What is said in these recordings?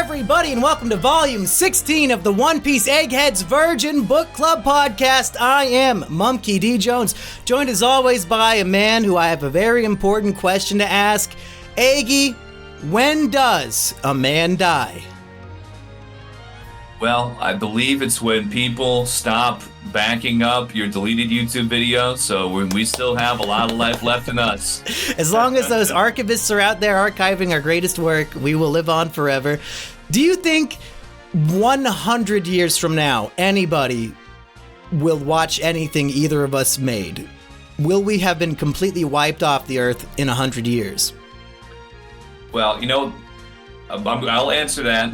everybody, and welcome to Volume 16 of the One Piece Eggheads Virgin Book Club podcast. I am Mumkey D. Jones, joined as always by a man who I have a very important question to ask. Eggy, when does a man die? Well, I believe it's when people stop backing up your deleted YouTube videos, so we still have a lot of life left in us. As long as those archivists are out there archiving our greatest work, we will live on forever. Do you think 100 years from now, anybody will watch anything either of us made? Will we have been completely wiped off the earth in 100 years? Well, I'll answer that.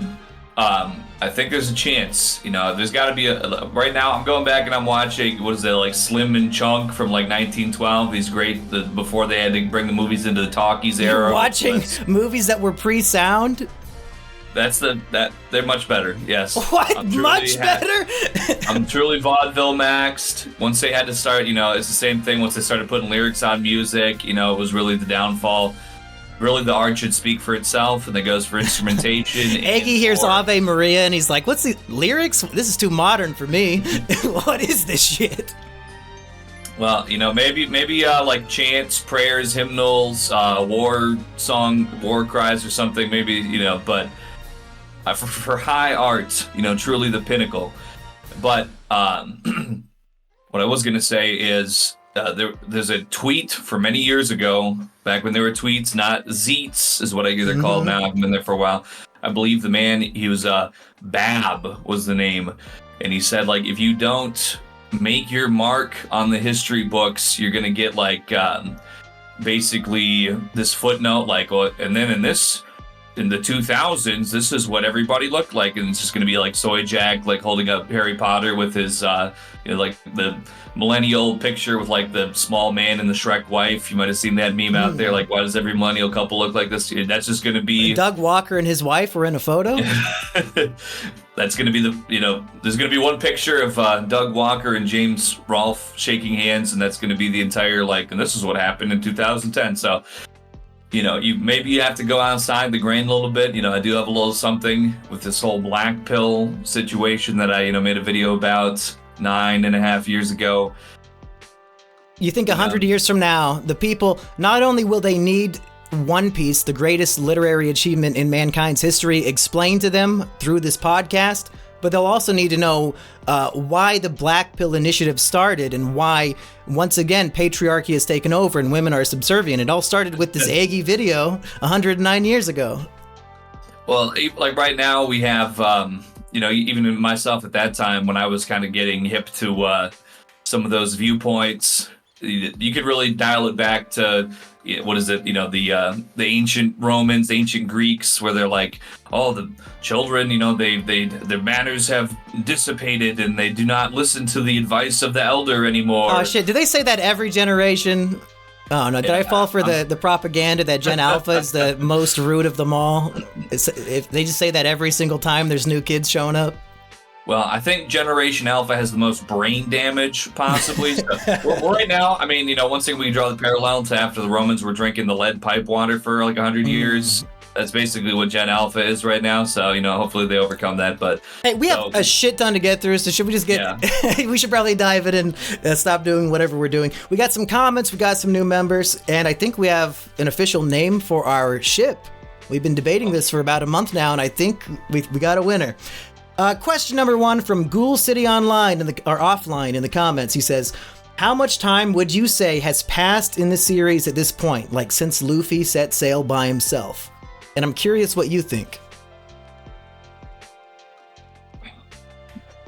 I think there's a chance. There's got to be right now I'm going back and I'm watching, what is it, like Slim and Chunk from like 1912, these great, before they had to bring the movies into the talkies era. You're watching movies that were pre-sound? They're much better, yes. What? Much better? I'm truly vaudeville maxed. Once they had to start, it's the same thing. Once they started putting lyrics on music, it was really the downfall. Really, the art should speak for itself, and that goes for instrumentation. Eggy hears Ave Maria, and he's like, what's the lyrics? This is too modern for me. What is this shit? Well, maybe like chants, prayers, hymnals, war cries or something, maybe, but for high art, truly the pinnacle. But what I was going to say is there's a tweet from many years ago, back when there were tweets, not zeets is what they're called now. I've been there for a while. I believe the man, he was Bab was the name. And he said, like, if you don't make your mark on the history books, you're going to get like basically this footnote, like, and then in the 2000s, this is what everybody looked like. And it's just going to be like Soy Jack, like holding up Harry Potter with his, like the millennial picture with like the small man and the Shrek wife. You might have seen that meme out there. Like, why does every millennial couple look like this? That's just going to be... Doug Walker and his wife were in a photo? That's going to be there's going to be one picture of Doug Walker and James Rolfe shaking hands, and that's going to be the entire, like, and this is what happened in 2010. So, you have to go outside the grain a little bit. I do have a little something with this whole black pill situation that I, made a video about 9.5 years ago. You think 100 years from now, the people, not only will they need One Piece, the greatest literary achievement in mankind's history, explained to them through this podcast, but they'll also need to know why the Black Pill Initiative started and why, once again, patriarchy has taken over and women are subservient. It all started with this Eggy video 109 years ago. Well, like right now we have, even myself at that time when I was kind of getting hip to some of those viewpoints, you could really dial it back to, what is it, the ancient Romans, ancient Greeks, where they're like, oh, the children, their manners have dissipated and they do not listen to the advice of the elder anymore. Oh, shit. Do they say that every generation? Oh, no. Did I fall for the propaganda that Gen Alpha is the most rude of them all? If they just say that every single time there's new kids showing up? Well, I think Generation Alpha has the most brain damage, possibly. So, right now, one thing we can draw the parallel to after the Romans were drinking the lead pipe water for like 100 years. That's basically what Gen Alpha is right now. So, hopefully they overcome that. But hey, we have a shit ton to get through. So should we just get? Yeah. We should probably dive in and stop doing whatever we're doing. We got some comments. We got some new members, and I think we have an official name for our ship. We've been debating this for about a month now, and I think we got a winner. Question number 1 from Ghoul City Online or offline in the comments. He says, how much time would you say has passed in the series at this point, like since Luffy set sail by himself? And I'm curious what you think.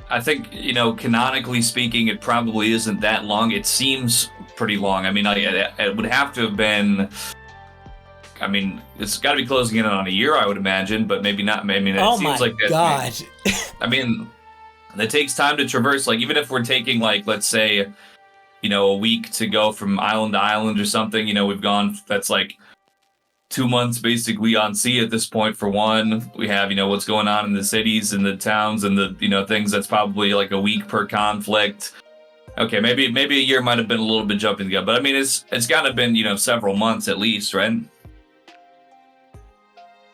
I think, canonically speaking, it probably isn't that long. It seems pretty long. It would have to have been... it's got to be closing in on a year, I would imagine, but maybe not. It seems like that. God. That takes time to traverse. Like, even if we're taking, like, let's say, a week to go from island to island or something, we've gone, that's like 2 months basically on sea at this point for one. We have, what's going on in the cities and the towns and the, things that's probably like a week per conflict. Okay, maybe a year might have been a little bit jumping the gun, but it's got to have been, several months at least, right?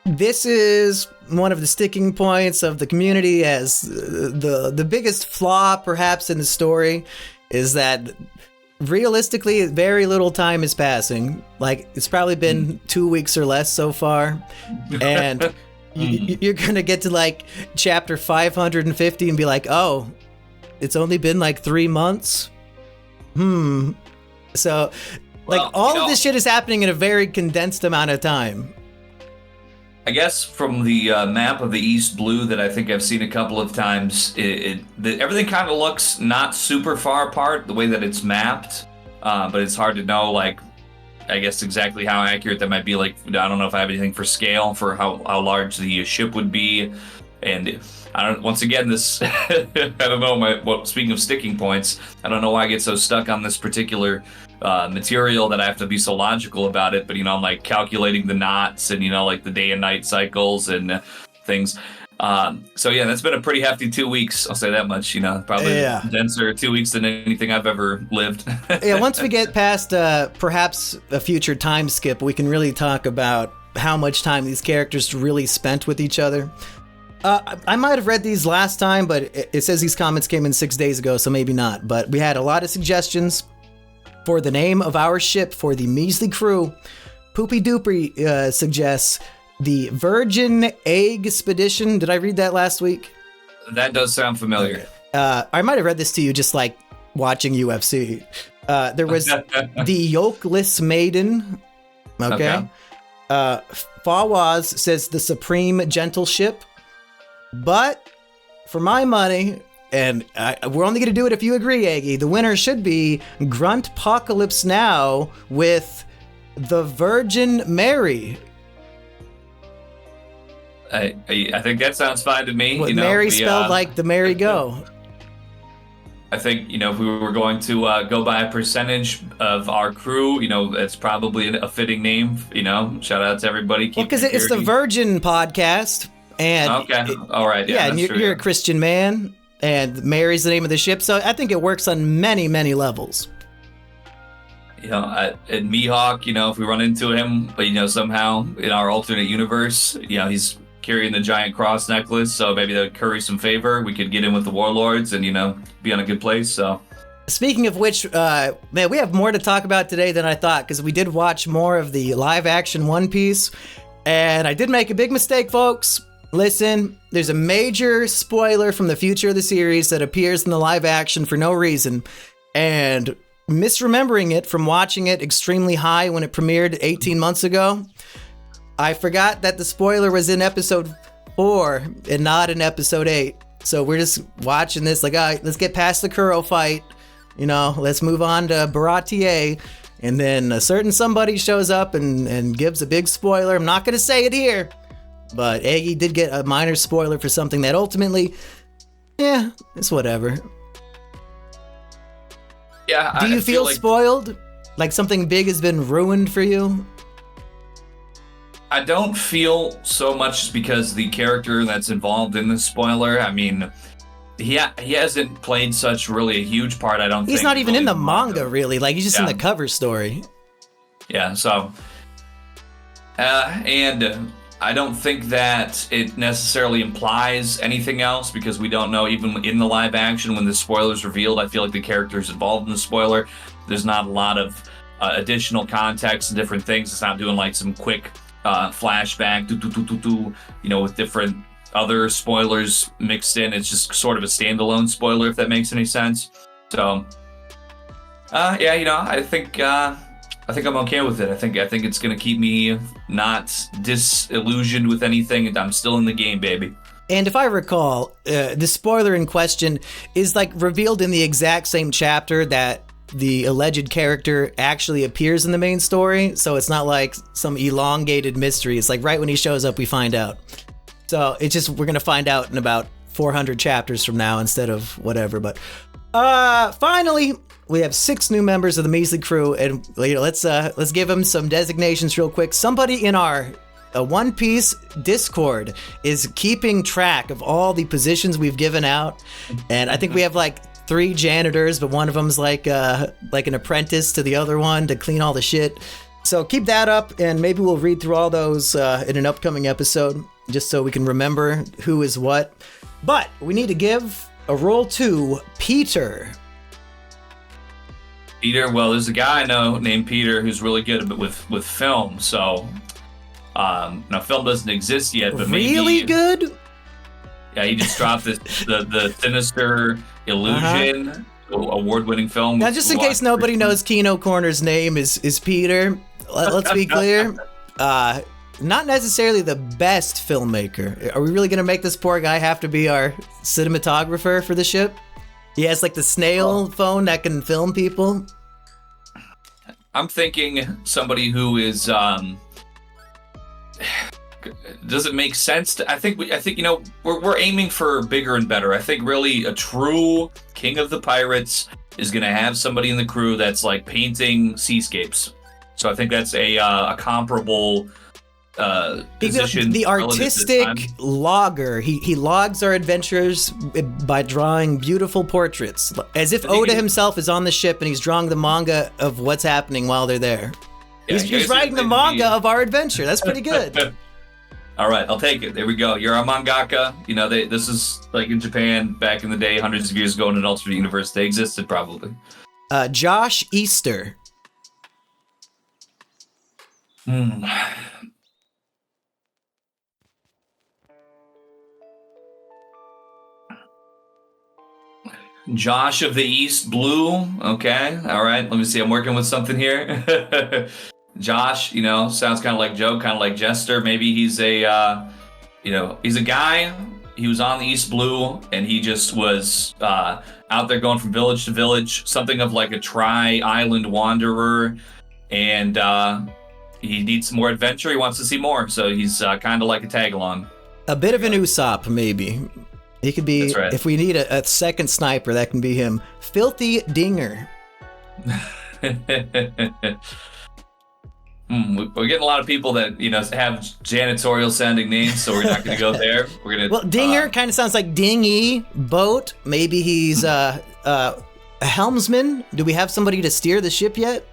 This is one of the sticking points of the community as the biggest flaw perhaps in the story is that realistically very little time is passing. Like, it's probably been 2 weeks or less so far, and you're gonna get to like chapter 550 and be like, oh, it's only been like 3 months. So like, well, all of this shit is happening in a very condensed amount of time. I guess from the map of the East Blue that I think I've seen a couple of times, everything kind of looks not super far apart the way that it's mapped, but it's hard to know, like, I guess exactly how accurate that might be. Like, I don't know if I have anything for scale for how large the ship would be, and once again, this, I don't know, speaking of sticking points, I don't know why I get so stuck on this particular material that I have to be so logical about it, but, I'm like calculating the knots and, like the day and night cycles and things. So yeah, that's been a pretty hefty 2 weeks. I'll say that much, probably denser 2 weeks than anything I've ever lived. Yeah. Once we get past, perhaps a future time skip, we can really talk about how much time these characters really spent with each other. I might have read these last time, but it says these comments came in 6 days ago, so maybe not. But we had a lot of suggestions for the name of our ship for the measly crew. Poopy Doopy suggests the Virgin Egg Expedition. Did I read that last week? That does sound familiar. Okay. I might have read this to you just like watching UFC. There was the Yokeless Maiden. Okay. Fawaz says the Supreme Gentle Ship. But for my money, and we're only going to do it if you agree, Aggie, the winner should be Gruntpocalypse Now with the Virgin Mary. I think that sounds fine to me. With Mary spelled like the merry-go. I think, if we were going to go by a percentage of our crew, it's probably a fitting name. Shout out to everybody. Well, because it's the Virgin podcast. And okay, all right, yeah, and you're a Christian man, and Mary's the name of the ship, so I think it works on many, many levels. At Mihawk, if we run into him, but somehow in our alternate universe, he's carrying the giant cross necklace, so maybe that would curry some favor. We could get in with the warlords and be on a good place. So, speaking of which, man, we have more to talk about today than I thought, because we did watch more of the live action One Piece, and I did make a big mistake, folks. Listen, there's a major spoiler from the future of the series that appears in the live action for no reason, and misremembering it from watching it extremely high when it premiered 18 months ago, I forgot that the spoiler was in episode 4 and not in episode 8. So we're just watching this like, all right, let's get past the Kuro fight, let's move on to Baratier, and then a certain somebody shows up and gives a big spoiler. I'm not going to say it here, but Aggie did get a minor spoiler for something that ultimately, it's whatever. Yeah. Do you feel like spoiled? Like something big has been ruined for you? I don't feel so much because the character that's involved in the spoiler, I mean, he hasn't played such really a huge part, I don't think. He's not even in the manga, really. Like, he's just in the cover story. Yeah, so... and I don't think that it necessarily implies anything else, because we don't know, even in the live action, when the spoiler's revealed, I feel like the character's involved in the spoiler. There's not a lot of additional context and different things. It's not doing like some quick flashback, with different other spoilers mixed in. It's just sort of a standalone spoiler, if that makes any sense. So, I think I'm okay with it. I think it's gonna keep me not disillusioned with anything. I'm still in the game, baby. And if I recall, the spoiler in question is like revealed in the exact same chapter that the alleged character actually appears in the main story. So it's not like some elongated mystery. It's like right when he shows up, we find out. So it's just, we're gonna find out in about 400 chapters from now instead of whatever. But finally, we have 6 new members of the measly crew, and let's give them some designations real quick. Somebody in our One Piece Discord is keeping track of all the positions we've given out, and I think we have like 3 janitors, but one of them's like an apprentice to the other one to clean all the shit. So keep that up, and maybe we'll read through all those in an upcoming episode. just so we can remember who is what. But we need to give a roll to Peter. Peter, well, there's a guy I know named Peter who's really good with film. So, now film doesn't exist yet, but really good. Yeah, he just dropped the Sinister Illusion award-winning film. Now, just in case nobody knows Kino Corner's name is Peter, let's be clear. Not necessarily the best filmmaker. Are we really going to make this poor guy have to be our cinematographer for the ship? He has like the snail phone that can film people. I'm thinking somebody who is does it make sense I think we're aiming for bigger and better. I think really a true king of the pirates is going to have somebody in the crew that's like painting seascapes. So I think that's a comparable position. The artistic logger. He logs our adventures by drawing beautiful portraits, as if Oda himself is on the ship and he's drawing the manga of what's happening while they're there. Yeah, he's writing the manga of our adventure. That's pretty good. All right, I'll take it. There we go. You're a mangaka. You know, this is like in Japan back in the day, hundreds of years ago in an alternate universe. They existed probably. Josh Easter. Josh of the East Blue. Okay. All right. Let me see. I'm working with something here. Josh, sounds kind of like Joe, kind of like Jester. Maybe he's he's a guy. He was on the East Blue and he just was out there going from village to village, something of like a tri-island wanderer. And he needs some more adventure. He wants to see more. So he's kind of like a tag along. A bit of an Usopp, maybe. He could be, right. If we need a second sniper, that can be him. Filthy Dinger. We're getting a lot of people that, have janitorial sounding names, so we're not going to go there. We're going to. Well, Dinger kind of sounds like dinghy, boat. Maybe he's a helmsman. Do we have somebody to steer the ship yet?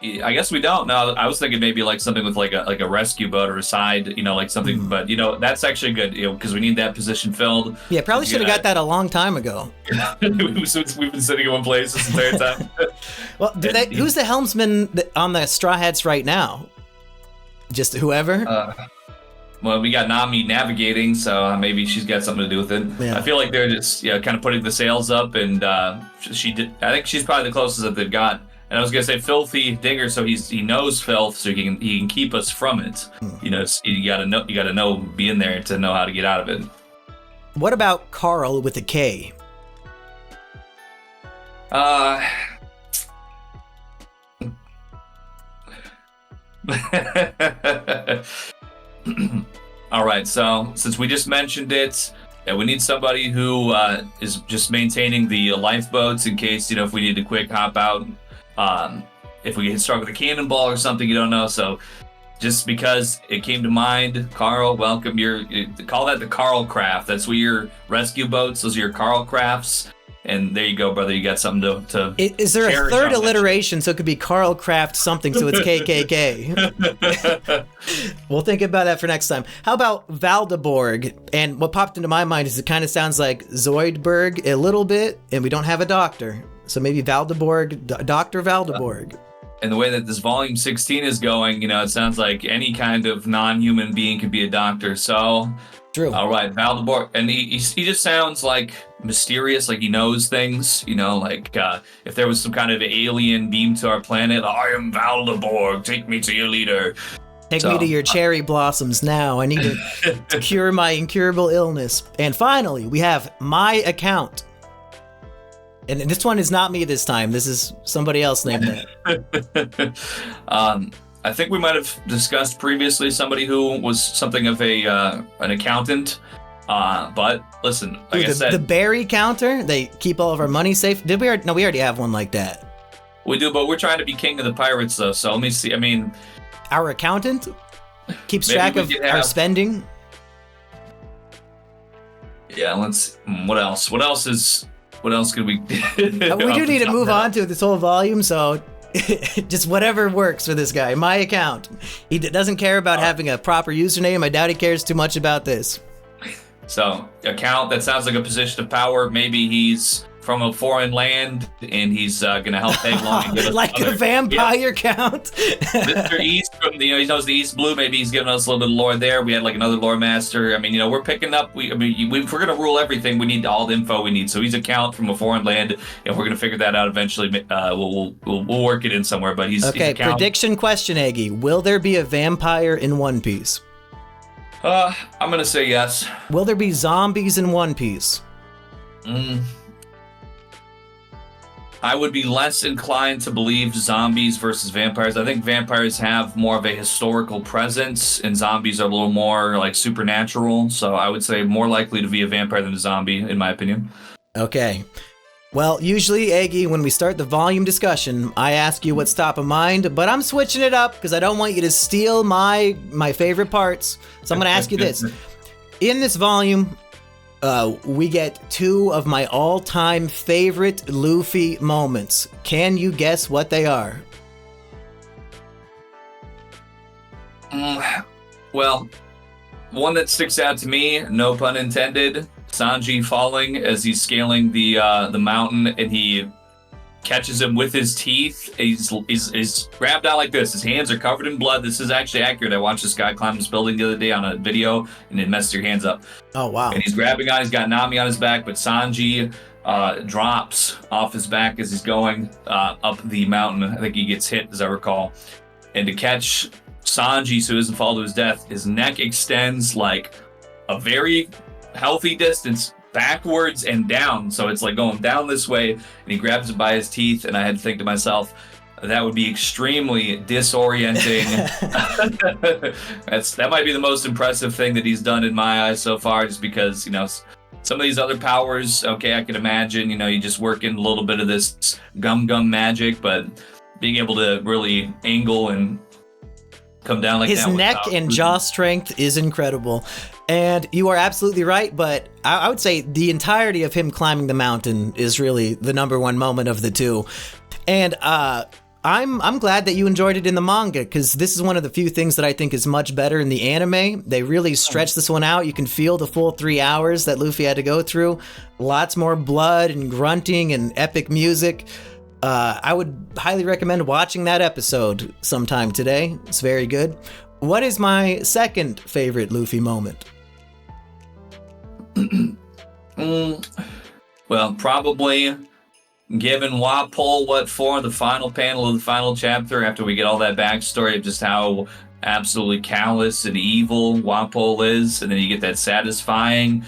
I guess we don't. No, I was thinking maybe like something with like a rescue boat or a side, like something. But that's actually good, because we need that position filled. Yeah, probably should have got that a long time ago. We've been sitting in one place this entire time. Well, who's the helmsman on the Straw Hats right now? Just whoever. Well, we got Nami navigating, so maybe she's got something to do with it. Yeah. I feel like they're just kind of putting the sails up, and I think she's probably the closest that they've got. And I was gonna say Filthy Dinger, so he knows filth, so he can keep us from it. You gotta know, be in there to know how to get out of it. What about Carl with a K? All right. So since we just mentioned it, we need somebody who is just maintaining the lifeboats in case if we need to quick hop out. If we get struck with a cannonball or something, you don't know. So just because it came to mind, Carl, welcome. Call that the Carl Craft. That's what your rescue boats. Those are your Carl Crafts. And there you go, brother. You got something to Is there a third alliteration so it could be Carl Craft something, so it's KKK? We'll think about that for next time. How about Valdeborg? And what popped into my mind is it kind of sounds like Zoidberg a little bit, and we don't have a doctor. So maybe Valdeborg, Dr. Valdeborg. And the way that this volume 16 is going, it sounds like any kind of non-human being could be a doctor. So, true. All right, Valdeborg. And he just sounds like mysterious, like he knows things, like if there was some kind of alien beam to our planet, I am Valdeborg, take me to your leader. Take me to your cherry blossoms now. I need to cure my incurable illness. And finally, we have my account. And this one is not me this time. This is somebody else named that. I think we might have discussed previously somebody who was something of an accountant. But listen, like I said, the Barry counter. They keep all of our money safe. Did we? No, we already have one like that. We do, but we're trying to be king of the pirates, though. So let me see. I mean, our accountant keeps track of our spending. Yeah. Let's. What else? What else could we? We do need to move on to this whole volume. So Just whatever works for this guy. My account. He doesn't care about having a proper username. I doubt he cares too much about this. So, account, that sounds like a position of power. Maybe he's from a foreign land, and he's going to help tag along and give us like a vampire count. Mr. East, from he knows the East Blue. Maybe he's giving us a little bit of lore there. We had like another lore master. I mean, we're picking up. If we're going to rule everything, we need all the info we need. So he's a count from a foreign land, and we're going to figure that out eventually. We'll work it in somewhere. But he's okay. He's a count. Prediction question, Eggy. Will there be a vampire in One Piece? I'm going to say yes. Will there be zombies in One Piece? I would be less inclined to believe zombies versus vampires. I think vampires have more of a historical presence, and zombies are a little more like supernatural. So I would say more likely to be a vampire than a zombie, in my opinion. Okay. Well, usually, Eggy, when we start the volume discussion, I ask you what's top of mind, but I'm switching it up because I don't want you to steal my favorite parts. So I'm going to ask you this. In this volume, we get two of my all-time favorite Luffy moments. Can you guess what they are? Well, one that sticks out to me, no pun intended, Sanji falling as he's scaling the mountain, and he catches him with his teeth. He's grabbed out like this. His hands are covered in blood. This is actually accurate. I watched this guy climb this building the other day on a video, and it messed your hands up. Oh, wow. And he's grabbing on. He's got Nami on his back, but Sanji drops off his back as he's going up the mountain. I think he gets hit, as I recall. And to catch Sanji so he doesn't fall to his death, his neck extends like a very healthy distance backwards and down, so it's like going down this way, and he grabs it by his teeth, and I had to think to myself, that would be extremely disorienting. That might be the most impressive thing that he's done in my eyes so far, just because, some of these other powers, okay, I can imagine, you just work in a little bit of this gum magic, but being able to really angle and come down like his that. His neck and jaw strength is incredible. And you are absolutely right, but I would say the entirety of him climbing the mountain is really the number one moment of the two. And I'm glad that you enjoyed it in the manga, because this is one of the few things that I think is much better in the anime. They really stretch this one out. You can feel the full 3 hours that Luffy had to go through. Lots more blood and grunting and epic music. I would highly recommend watching that episode sometime today. It's very good. What is my second favorite Luffy moment? Well, probably giving Wapol what for, the final panel of the final chapter, after we get all that backstory of just how absolutely callous and evil Wapol is, and then you get that satisfying.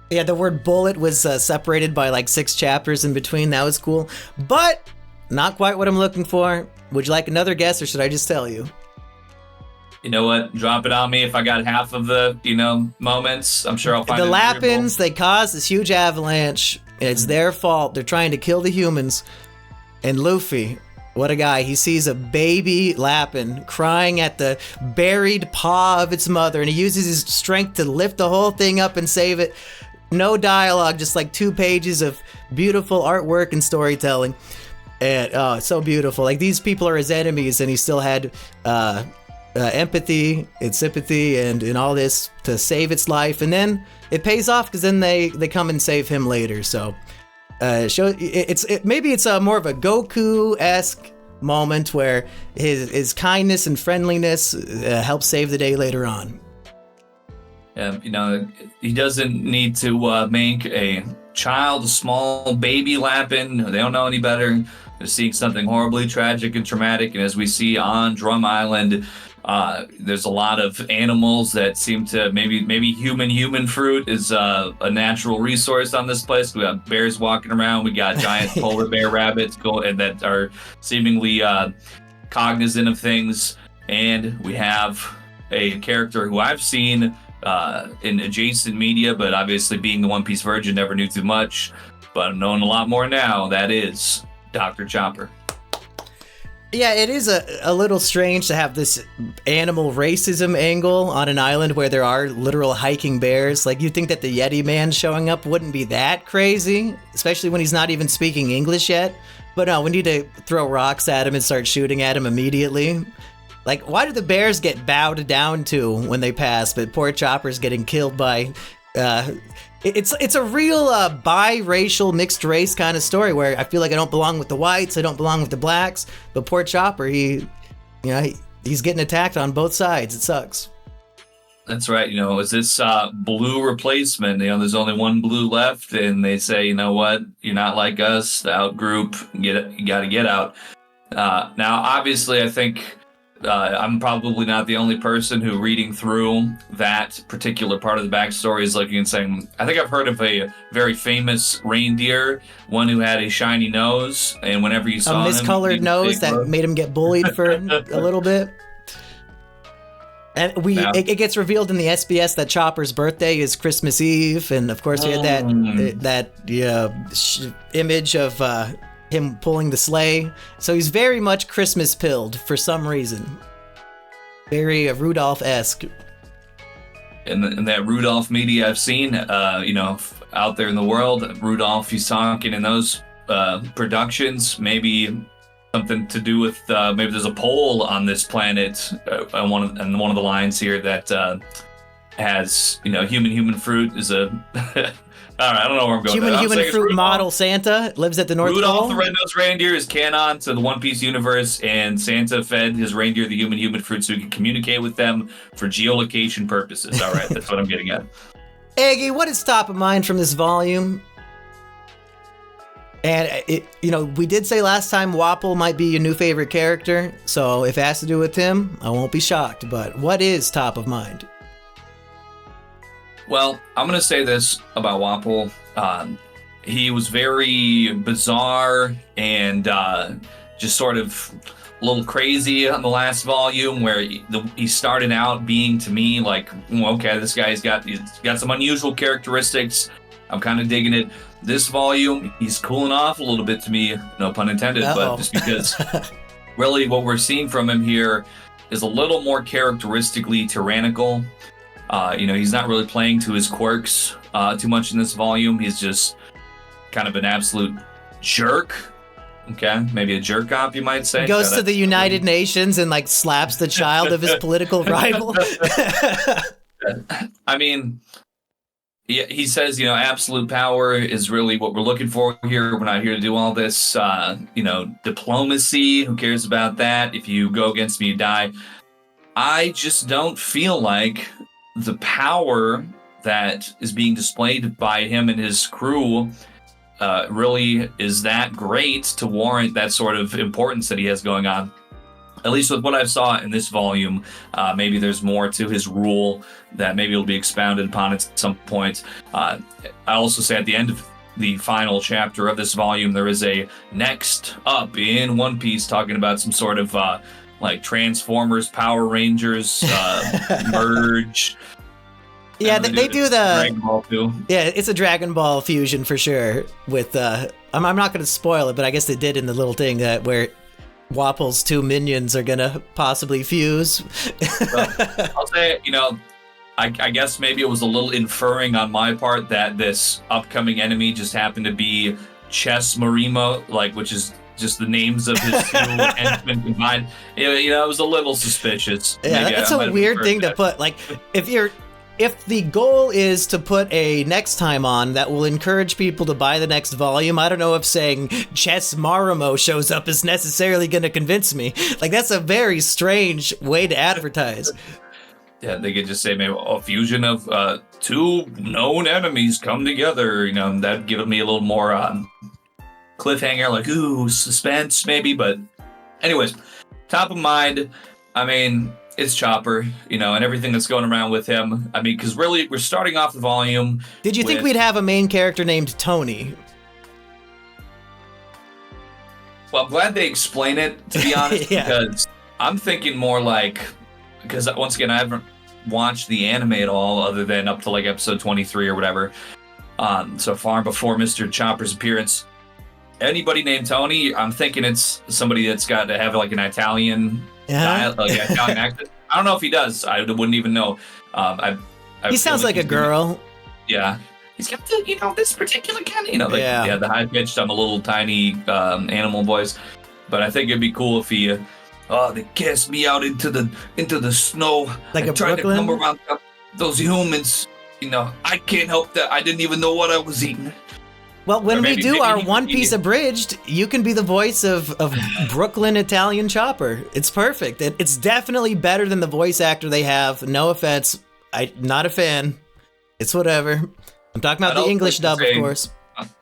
Yeah, the word bullet was separated by like 6 chapters in between. That was cool, but not quite what I'm looking for. Would you like another guess, or should I just tell you? You know what? Drop it on me if I got half of the, moments. I'm sure I'll find the it Lappins, they caused this huge avalanche. It's their fault. They're trying to kill the humans. And Luffy, what a guy. He sees a baby Lappin crying at the buried paw of its mother, and he uses his strength to lift the whole thing up and save it. No dialogue, just like 2 pages of beautiful artwork and storytelling. And it's so beautiful. Like, these people are his enemies, and he still had empathy and sympathy and all this to save its life. And then it pays off, because then they come and save him later. So maybe it's more of a Goku-esque moment where his kindness and friendliness helps save the day later on. He doesn't need to make a child, a small baby Lappin. They don't know any better. They're seeing something horribly tragic and traumatic. And as we see on Drum Island, there's a lot of animals that seem to maybe human fruit is a natural resource on this place. We got bears walking around. We got giant polar bear rabbits that are seemingly cognizant of things. And we have a character who I've seen in adjacent media, but obviously being the One Piece virgin, never knew too much, but I'm knowing a lot more now. That is Dr. Chopper. Yeah, it is a little strange to have this animal racism angle on an island where there are literal hiking bears. Like, you'd think that the Yeti man showing up wouldn't be that crazy, especially when he's not even speaking English yet. But no, we need to throw rocks at him and start shooting at him immediately. Like, why do the bears get bowed down to when they pass, but poor Chopper's getting killed by... It's a real biracial mixed race kind of story where I feel like I don't belong with the whites, I don't belong with the blacks, but poor Chopper, he's getting attacked on both sides. It sucks. That's right. Is this blue replacement? There's only one blue left, and they say, you know what? You're not like us. The out group, you got to get out. Now, obviously, I think I'm probably not the only person who, reading through that particular part of the backstory, is looking and saying, I think I've heard of a very famous reindeer, one who had a shiny nose, and whenever you saw a miscolored nose that made him get bullied for a little bit. And it gets revealed in the SBS that Chopper's birthday is Christmas Eve, and of course we had that image of him pulling the sleigh. So he's very much Christmas pilled for some reason. Very Rudolph-esque. In that Rudolph media I've seen, out there in the world, Rudolph, he's talking in those productions, maybe something to do with maybe there's a pole on this planet on one of the lines here that has human fruit is a all right, I don't know where I'm going. Human fruit model Santa lives at the North Pole. Rudolph the Red-Nosed Reindeer is canon to the One Piece universe, and Santa fed his reindeer the human fruit so he could communicate with them for geolocation purposes. All right, that's what I'm getting at. Eggy, what is top of mind from this volume? And we did say last time Wapol might be your new favorite character, so if it has to do with him, I won't be shocked. But what is top of mind? Well, I'm going to say this about Wapol. He was very bizarre and just sort of a little crazy on the last volume, where he started out being, to me, like, okay, this guy's got some unusual characteristics. I'm kind of digging it. This volume, he's cooling off a little bit to me, no pun intended, but just because really what we're seeing from him here is a little more characteristically tyrannical. He's not really playing to his quirks too much in this volume. He's just kind of an absolute jerk. Okay, maybe a jerk off, you might say. Goes to the United Nations and slaps the child of his political rival. I mean, he says, absolute power is really what we're looking for here. We're not here to do all this, diplomacy. Who cares about that? If you go against me, you die. I just don't feel like the power that is being displayed by him and his crew really is that great to warrant that sort of importance that he has going on. At least with what I saw in this volume, maybe there's more to his rule that maybe will be expounded upon at some point. I also say at the end of the final chapter of this volume, there is a next up in One Piece talking about some sort of Transformers, Power Rangers, merge. Yeah, they do the Dragon Ball too. Yeah, it's a Dragon Ball fusion for sure. With I'm not going to spoil it, but I guess they did in the little thing where Wapol's two minions are gonna possibly fuse. Well, I'll say, I guess maybe it was a little inferring on my part that this upcoming enemy just happened to be Chess Marimo, which is just the names of his two henchmen combined. It was a little suspicious. Yeah, maybe that's a weird thing to put. If the goal is to put a next time on that will encourage people to buy the next volume, I don't know if saying Chess Marimo shows up is necessarily going to convince me. That's a very strange way to advertise. Yeah, they could just say maybe a fusion of two known enemies come together. That'd give me a little more cliffhanger, ooh, suspense maybe. But anyways, top of mind, I mean, it's Chopper, and everything that's going around with him. I mean, because really, we're starting off the volume. Did you think we'd have a main character named Tony? Well, I'm glad they explain it, to be honest, Yeah. Because I'm thinking more because once again, I haven't watched the anime at all, other than up to episode 23 or whatever, so far before Mr. Chopper's appearance. anybody named Tony, I'm thinking it's somebody that's got to have like an Italian dialect, like Italian accent. I don't know if he does. I wouldn't even know. He sounds like a girl. Yeah. He's got the, this particular kind of, the high-pitched, I'm a little tiny animal voice. But I think it'd be cool if he, they cast me out into the snow. Like I a tried Brooklyn? to come around those humans. I can't help that. I didn't even know what I was eating. Well, when we do our One Piece abridged, you can be the voice of Brooklyn Italian Chopper. It's perfect. It's definitely better than the voice actor they have. No offense. I'm not a fan. It's whatever. I'm talking about the English dub, of course.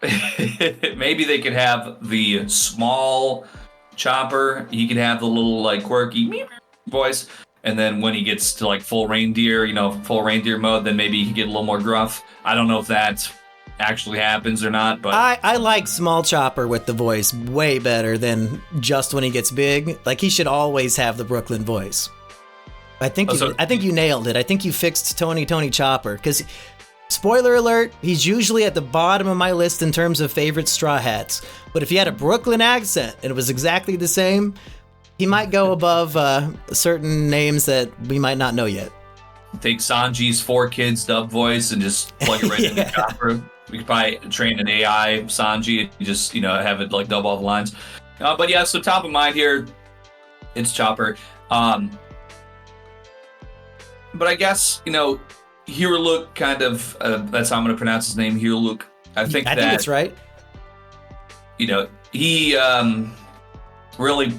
Maybe they could have the small Chopper. He could have the little, like, quirky voice. And then when he gets to, like, full reindeer mode, then maybe he could get a little more gruff. I don't know if that actually happens or not, but I like small Chopper with the voice way better than just when he gets big. Like, he should always have the Brooklyn voice. I think you nailed it. I think you fixed Tony Chopper, because spoiler alert, he's usually at the bottom of my list in terms of favorite Straw Hats. But if he had a Brooklyn accent and it was exactly the same, he might go above certain names that we might not know yet. Take Sanji's 4Kids dub voice and just plug it right into Chopper. We could probably train an AI Sanji and just, have it like dub all the lines. But yeah, so top of mind here, it's Chopper. But I guess, Hiriluk kind of, that's how I'm going to pronounce his name, Hiriluk. I think it's right. He really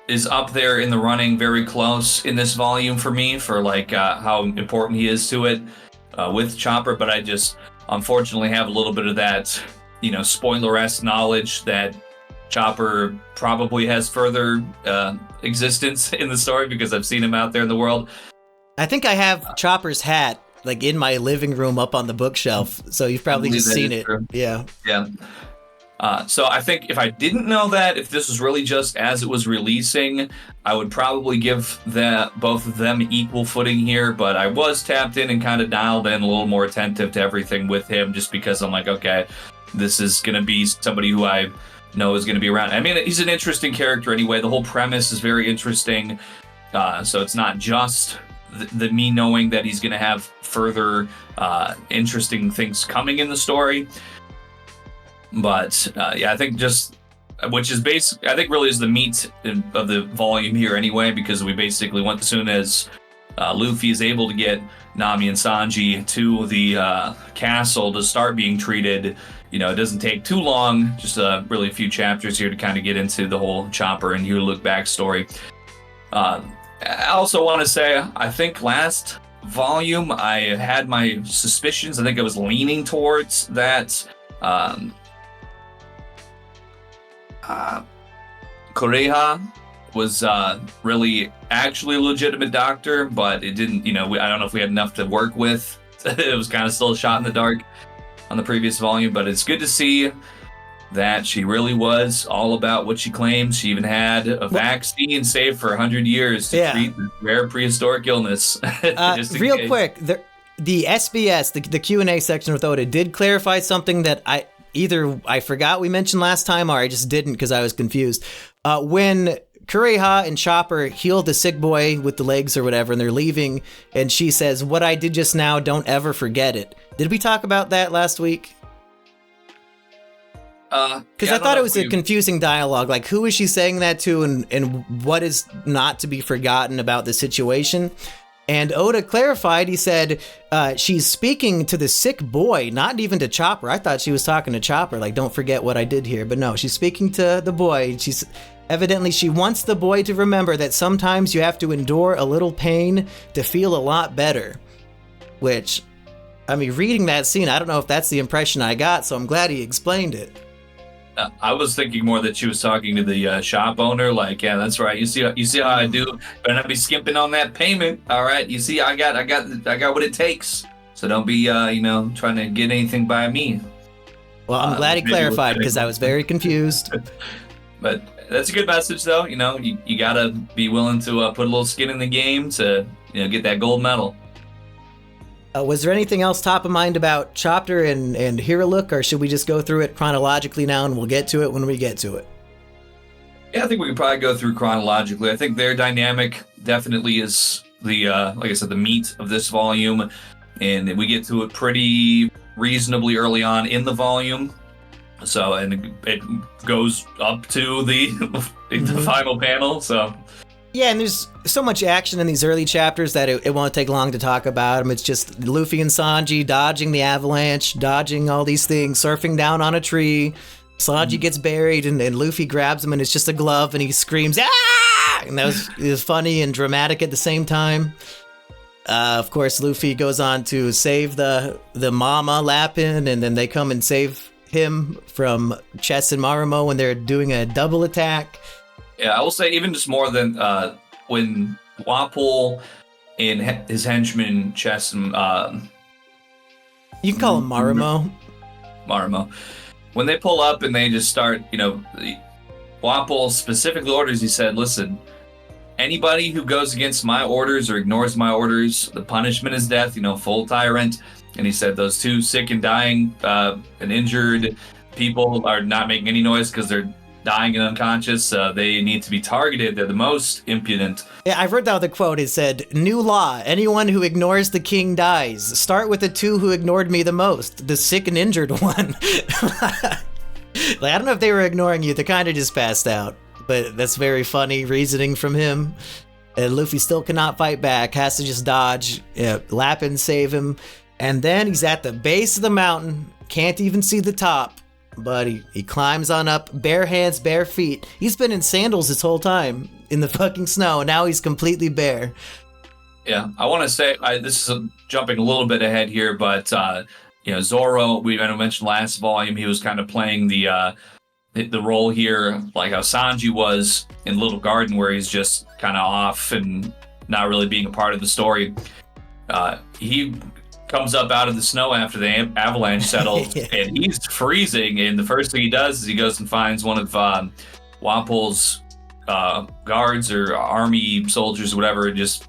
is up there in the running, very close in this volume for me, for like how important he is to it with Chopper. But I just unfortunately have a little bit of that, spoiler-esque knowledge that Chopper probably has further existence in the story because I've seen him out there in the world. I think I have Chopper's hat like in my living room up on the bookshelf, so you've probably just seen it. True. Yeah. So I think if I didn't know that, if this was really just as it was releasing, I would probably give both of them equal footing here. But I was tapped in and kind of dialed in, a little more attentive to everything with him, just because I'm like, okay, this is going to be somebody who I know is going to be around. I mean, he's an interesting character anyway. The whole premise is very interesting. So it's not just the me knowing that he's going to have further interesting things coming in the story. But I think which is I think really is the meat of the volume here anyway, because we basically went as soon as Luffy is able to get Nami and Sanji to the castle to start being treated. It doesn't take too long, just really a few chapters here to kind of get into the whole Chopper and Hiriluk backstory. I also want to say, I think last volume I had my suspicions. I think I was leaning towards that Kureha was really actually a legitimate doctor, but it didn't, I don't know if we had enough to work with. It was kind of still a shot in the dark on the previous volume, but it's good to see that she really was all about what she claims. She even had a vaccine saved for 100 years to treat rare prehistoric illness. Real quick, the SBS, the Q&A section with Oda did clarify something that I forgot we mentioned last time, or I just didn't because I was confused. When Kureha and Chopper heal the sick boy with the legs or whatever, and they're leaving, and she says, "What I did just now, don't ever forget it." Did we talk about that last week? Because I thought it was a confusing dialogue. Like, who is she saying that to, and what is not to be forgotten about the situation? And Oda clarified. He said she's speaking to the sick boy, not even to Chopper. I thought she was talking to Chopper, like, don't forget what I did here. But no, she's speaking to the boy. Evidently, she wants the boy to remember that sometimes you have to endure a little pain to feel a lot better. Which, I mean, reading that scene, I don't know if that's the impression I got, so I'm glad he explained it. I was thinking more that she was talking to the shop owner, like, yeah, that's right. You see how I do. Better not be skimping on that payment. All right. You see, I got what it takes. So don't be, trying to get anything by me. Well, I'm glad he clarified because I was very confused. But that's a good message, though. You gotta be willing to put a little skin in the game to, get that gold medal. Was there anything else top of mind about Chopper and Hiriluk, or should we just go through it chronologically now and we'll get to it when we get to it? Yeah, I think we could probably go through chronologically. I think their dynamic definitely is the, like I said, the meat of this volume, and we get to it pretty reasonably early on in the volume. So, and it goes up to the the final panel. So, yeah, and there's so much action in these early chapters that it won't take long to talk about them. It's just Luffy and Sanji dodging the avalanche, dodging all these things, surfing down on a tree. Sanji gets buried, and Luffy grabs him, and it's just a glove, and he screams, "Ah!" And that was funny and dramatic at the same time. Of course, Luffy goes on to save the Mama Lapin, and then they come and save him from Chess and Marumo when they're doing a double attack. Yeah, I will say even just more than when Wapol and his henchman Chess and you can call him Marumo. Marumo. When they pull up and they just start, Wapol specifically orders, he said, listen, anybody who goes against my orders or ignores my orders, the punishment is death, full tyrant. And he said those two sick and dying and injured people are not making any noise because they're dying and unconscious. They need to be targeted. They're the most impudent. Yeah, I've read the other quote. It said, "New law, anyone who ignores the king dies. Start with the two who ignored me the most, the sick and injured one." I don't know if they were ignoring you. They kind of just passed out. But that's very funny reasoning from him. And Luffy still cannot fight back, has to just dodge. Lapin save him. And then he's at the base of the mountain, can't even see the top. But he climbs on up, bare hands, bare feet. He's been in sandals this whole time in the fucking snow, and now he's completely bare. Yeah, I want to say, this is jumping a little bit ahead here, but, Zoro, I mentioned last volume, he was kind of playing the role here, like how Sanji was in Little Garden, where he's just kind of off and not really being a part of the story. He comes up out of the snow after the avalanche settled, and he's freezing. And the first thing he does is he goes and finds one of Wapol's guards or army soldiers, or whatever, and just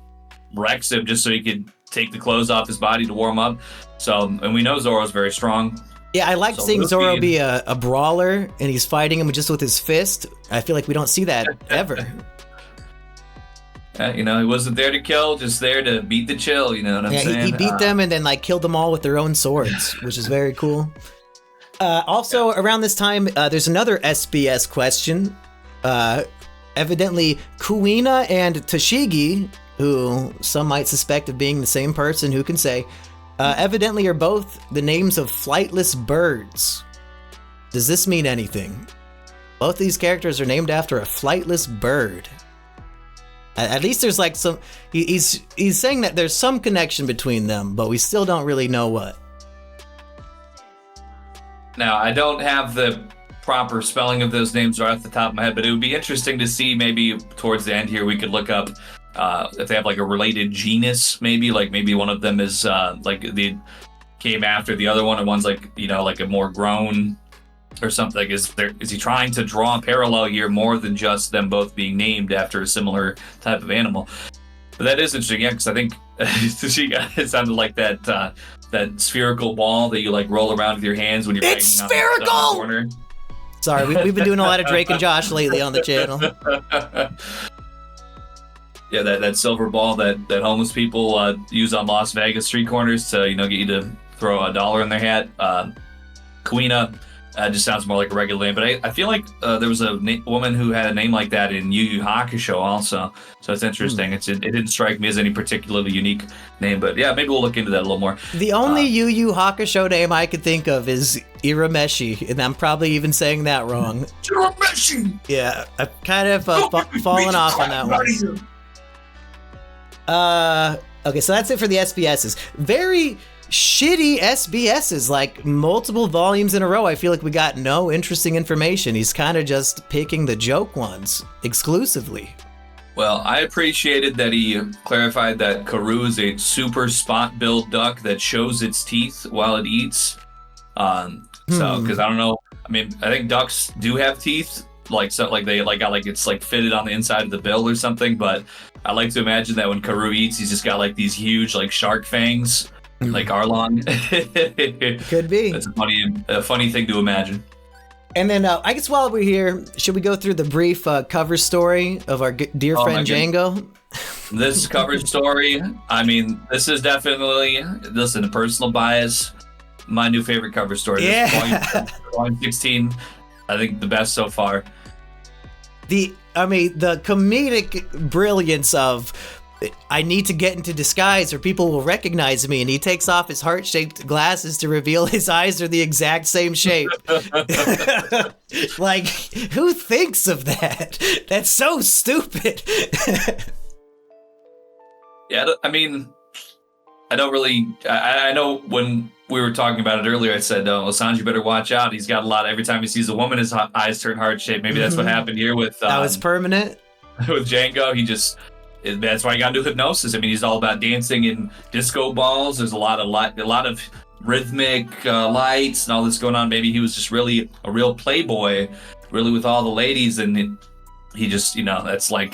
wrecks him just so he could take the clothes off his body to warm up. So, and we know Zoro's very strong. Yeah, I like seeing Zoro be a brawler, and he's fighting him just with his fist. I feel like we don't see that ever. He wasn't there to kill, just there to beat the chill, you know what I'm saying? He beat them and then killed them all with their own swords, which is very cool. Also, around this time, there's another SBS question. Evidently, Kuina and Tashigi, who some might suspect of being the same person, who can say, evidently are both the names of flightless birds. Does this mean anything? Both these characters are named after a flightless bird. At least there's some... He's saying that there's some connection between them, but we still don't really know what. Now, I don't have the proper spelling of those names right off the top of my head, but it would be interesting to see maybe towards the end here we could look up if they have a related genus, maybe one of them is they came after the other one, and one's a more grown or something. Is he trying to draw a parallel here more than just them both being named after a similar type of animal? But that is interesting, yeah, because I think it sounded like that spherical ball that you roll around with your hands when you're it's spherical. On the corner. Sorry, we've been doing a lot of Drake and Josh lately on the channel. Yeah, that silver ball that homeless people use on Las Vegas street corners to get you to throw $1 in their hat. Kuina just sounds more like a regular name, but I feel like there was a woman who had a name like that in Yu Yu Hakusho also, so it's interesting. It didn't strike me as any particularly unique name, but yeah, maybe we'll look into that a little more. The only Yu Yu Hakusho name I could think of is Irameshi, and I'm probably even saying that wrong. Irameshi! Yeah, I've kind of fallen off on that one. Okay, so that's it for the SBSs. Very shitty SBSs, multiple volumes in a row. I feel like we got no interesting information. He's kind of just picking the joke ones exclusively. Well, I appreciated that he clarified that Karoo is a super spot-billed duck that shows its teeth while it eats. Because I don't know. I mean, I think ducks do have teeth. It's fitted on the inside of the bill or something, but I like to imagine that when Karoo eats, he's just got these huge shark fangs like Arlong. Could be. That's a funny thing to imagine. And then I guess while we're here, should we go through the brief cover story of our dear friend Jango? This cover story, I mean, this is definitely, listen, a personal bias, my new favorite cover story. Yeah. Volume 16, I think the best so far. The comedic brilliance of, I need to get into disguise or people will recognize me, and he takes off his heart-shaped glasses to reveal his eyes are the exact same shape. Like, who thinks of that? That's so stupid. Yeah, I mean, I don't really. I know when we were talking about it earlier, I said, "Oh, Sanji better watch out. He's got a lot. Every time he sees a woman, his eyes turn heart shaped." Maybe that's what happened here with. That was permanent. With Jango, that's why he got into hypnosis. I mean, he's all about dancing in disco balls. There's a lot of rhythmic lights and all this going on. Maybe he was just really a real playboy, really with all the ladies, and he just, that's like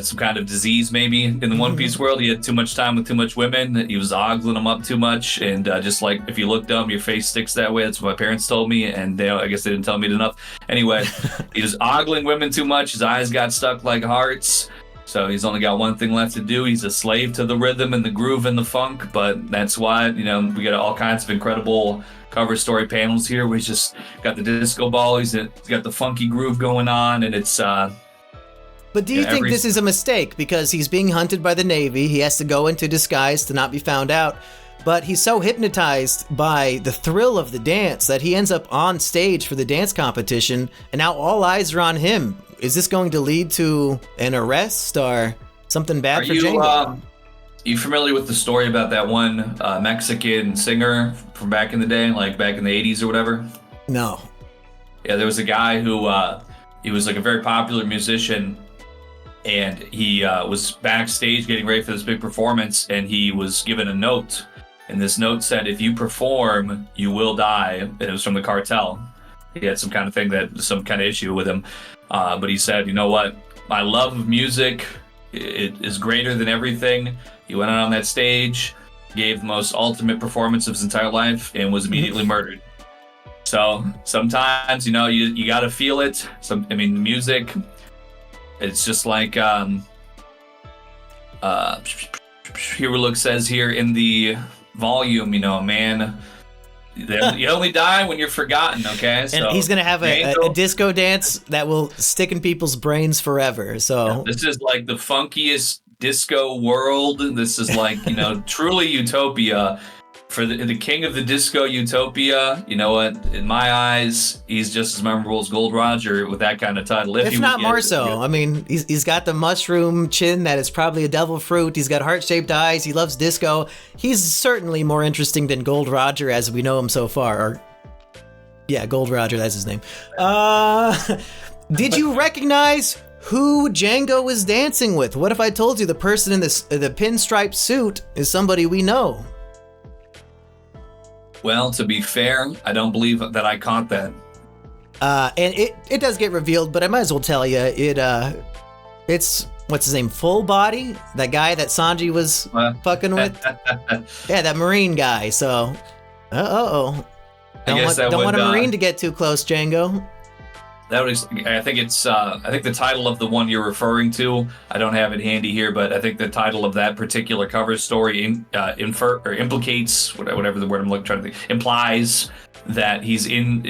some kind of disease maybe in the One Piece world. He had too much time with too much women. He was ogling them up too much, and just like if you look dumb, your face sticks that way. That's what my parents told me, and I guess they didn't tell me it enough. Anyway, he was ogling women too much. His eyes got stuck like hearts. So he's only got one thing left to do. He's a slave to the rhythm and the groove and the funk, but that's why, we got all kinds of incredible cover story panels here. We just got the disco ball. He's got the funky groove going on, and it's... But do you think this is a mistake? Because he's being hunted by the Navy. He has to go into disguise to not be found out. But he's so hypnotized by the thrill of the dance that he ends up on stage for the dance competition, and now all eyes are on him. Is this going to lead to an arrest or something bad for Jango? Are you familiar with the story about that one Mexican singer from back in the day, like back in the 80s or whatever? No. Yeah, there was a guy who he was like a very popular musician, and he was backstage getting ready for this big performance, and he was given a note. And this note said, if you perform, you will die. And it was from the cartel. He had some kind of issue with him. But he said, you know what? My love of music, it is greater than everything. He went out on that stage, gave the most ultimate performance of his entire life, and was immediately murdered. So sometimes, you got to feel it. The music, it's just like Hiriluk says here in the volume, man, you only die when you're forgotten, okay? So, and he's going to have a disco dance that will stick in people's brains forever. So this is like the funkiest disco world. This is like, truly utopia. For the king of the disco utopia, you know what? In my eyes, he's just as memorable as Gold Roger with that kind of title. If not more so. I mean, he's got the mushroom chin that is probably a devil fruit. He's got heart-shaped eyes. He loves disco. He's certainly more interesting than Gold Roger as we know him so far. Gold Roger, that's his name. Did you recognize who Jango was dancing with? What if I told you the person in the pinstripe suit is somebody we know? Well, to be fair, I don't believe that I caught that. And it does get revealed, but I might as well tell you, it's, what's his name, Full Body? That guy that Sanji was fucking with? Yeah, that Marine guy, so... Don't want a Marine to get too close, Jango. I think the title of the one you're referring to, I don't have it handy here, but I think the title of that particular cover story implicates, whatever the word I'm trying to think, implies that he's in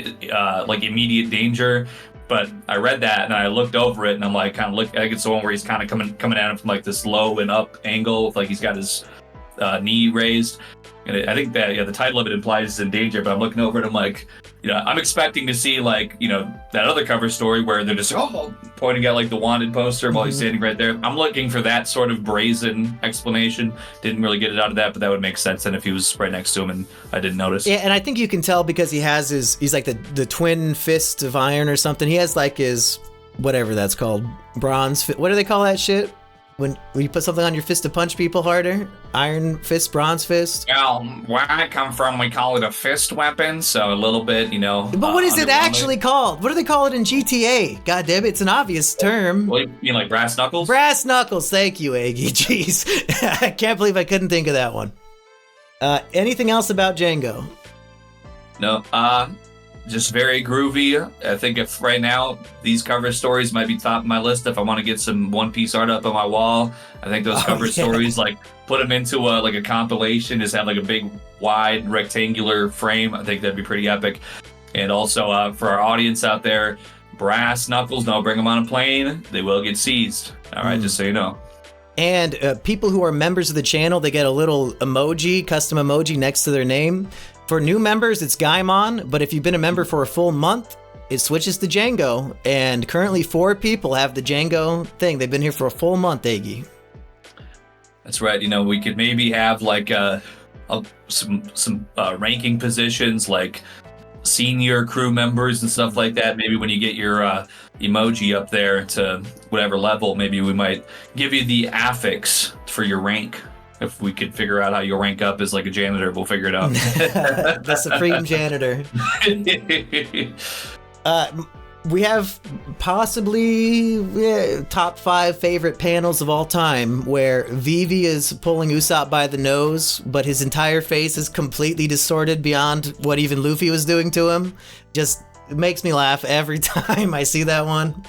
immediate danger. But I read that and I looked over it and I'm like, I think it's the one where he's kind of coming at him from like this low and up angle, like he's got his knee raised. And I think that the title of it implies he's in danger, but I'm looking over it, I'm like, I'm expecting to see like, that other cover story where they're just pointing at like the wanted poster while he's standing right there. I'm looking for that sort of brazen explanation. Didn't really get it out of that, but that would make sense then if he was right next to him and I didn't notice. Yeah, and I think you can tell because he has he's like the twin fist of iron or something. He has like his, whatever that's called, bronze, what do they call that shit? When you put something on your fist to punch people harder? Iron fist, bronze fist? Well, where I come from, we call it a fist weapon, so a little bit, But what is it actually called? What do they call it in GTA? God damn it, it's an obvious term. Well, you mean like brass knuckles? Brass knuckles, thank you, Aggie. Jeez. I can't believe I couldn't think of that one. Anything else about Jango? No, just very groovy. I think if right now these cover stories might be top of my list if I want to get some One Piece art up on my wall. I think those cover stories, like put them into a compilation, just have like a big wide rectangular frame. I think that'd be pretty epic. And also for our audience out there, brass knuckles, don't bring them on a plane. They will get seized. All right, just so you know. And people who are members of the channel, they get a little emoji, custom emoji next to their name. For new members, it's Gaimon, but if you've been a member for a full month, it switches to Jango. And currently 4 people have the Jango thing. They've been here for a full month, Iggy. That's right. You know, we could maybe have like some ranking positions, like senior crew members and stuff like that. Maybe when you get your emoji up there to whatever level, maybe we might give you the affix for your rank. If we could figure out how you'll rank up as like a janitor, we'll figure it out. The supreme janitor. We have possibly top 5 favorite panels of all time where Vivi is pulling Usopp by the nose, but his entire face is completely distorted beyond what even Luffy was doing to him. Just makes me laugh every time I see that one.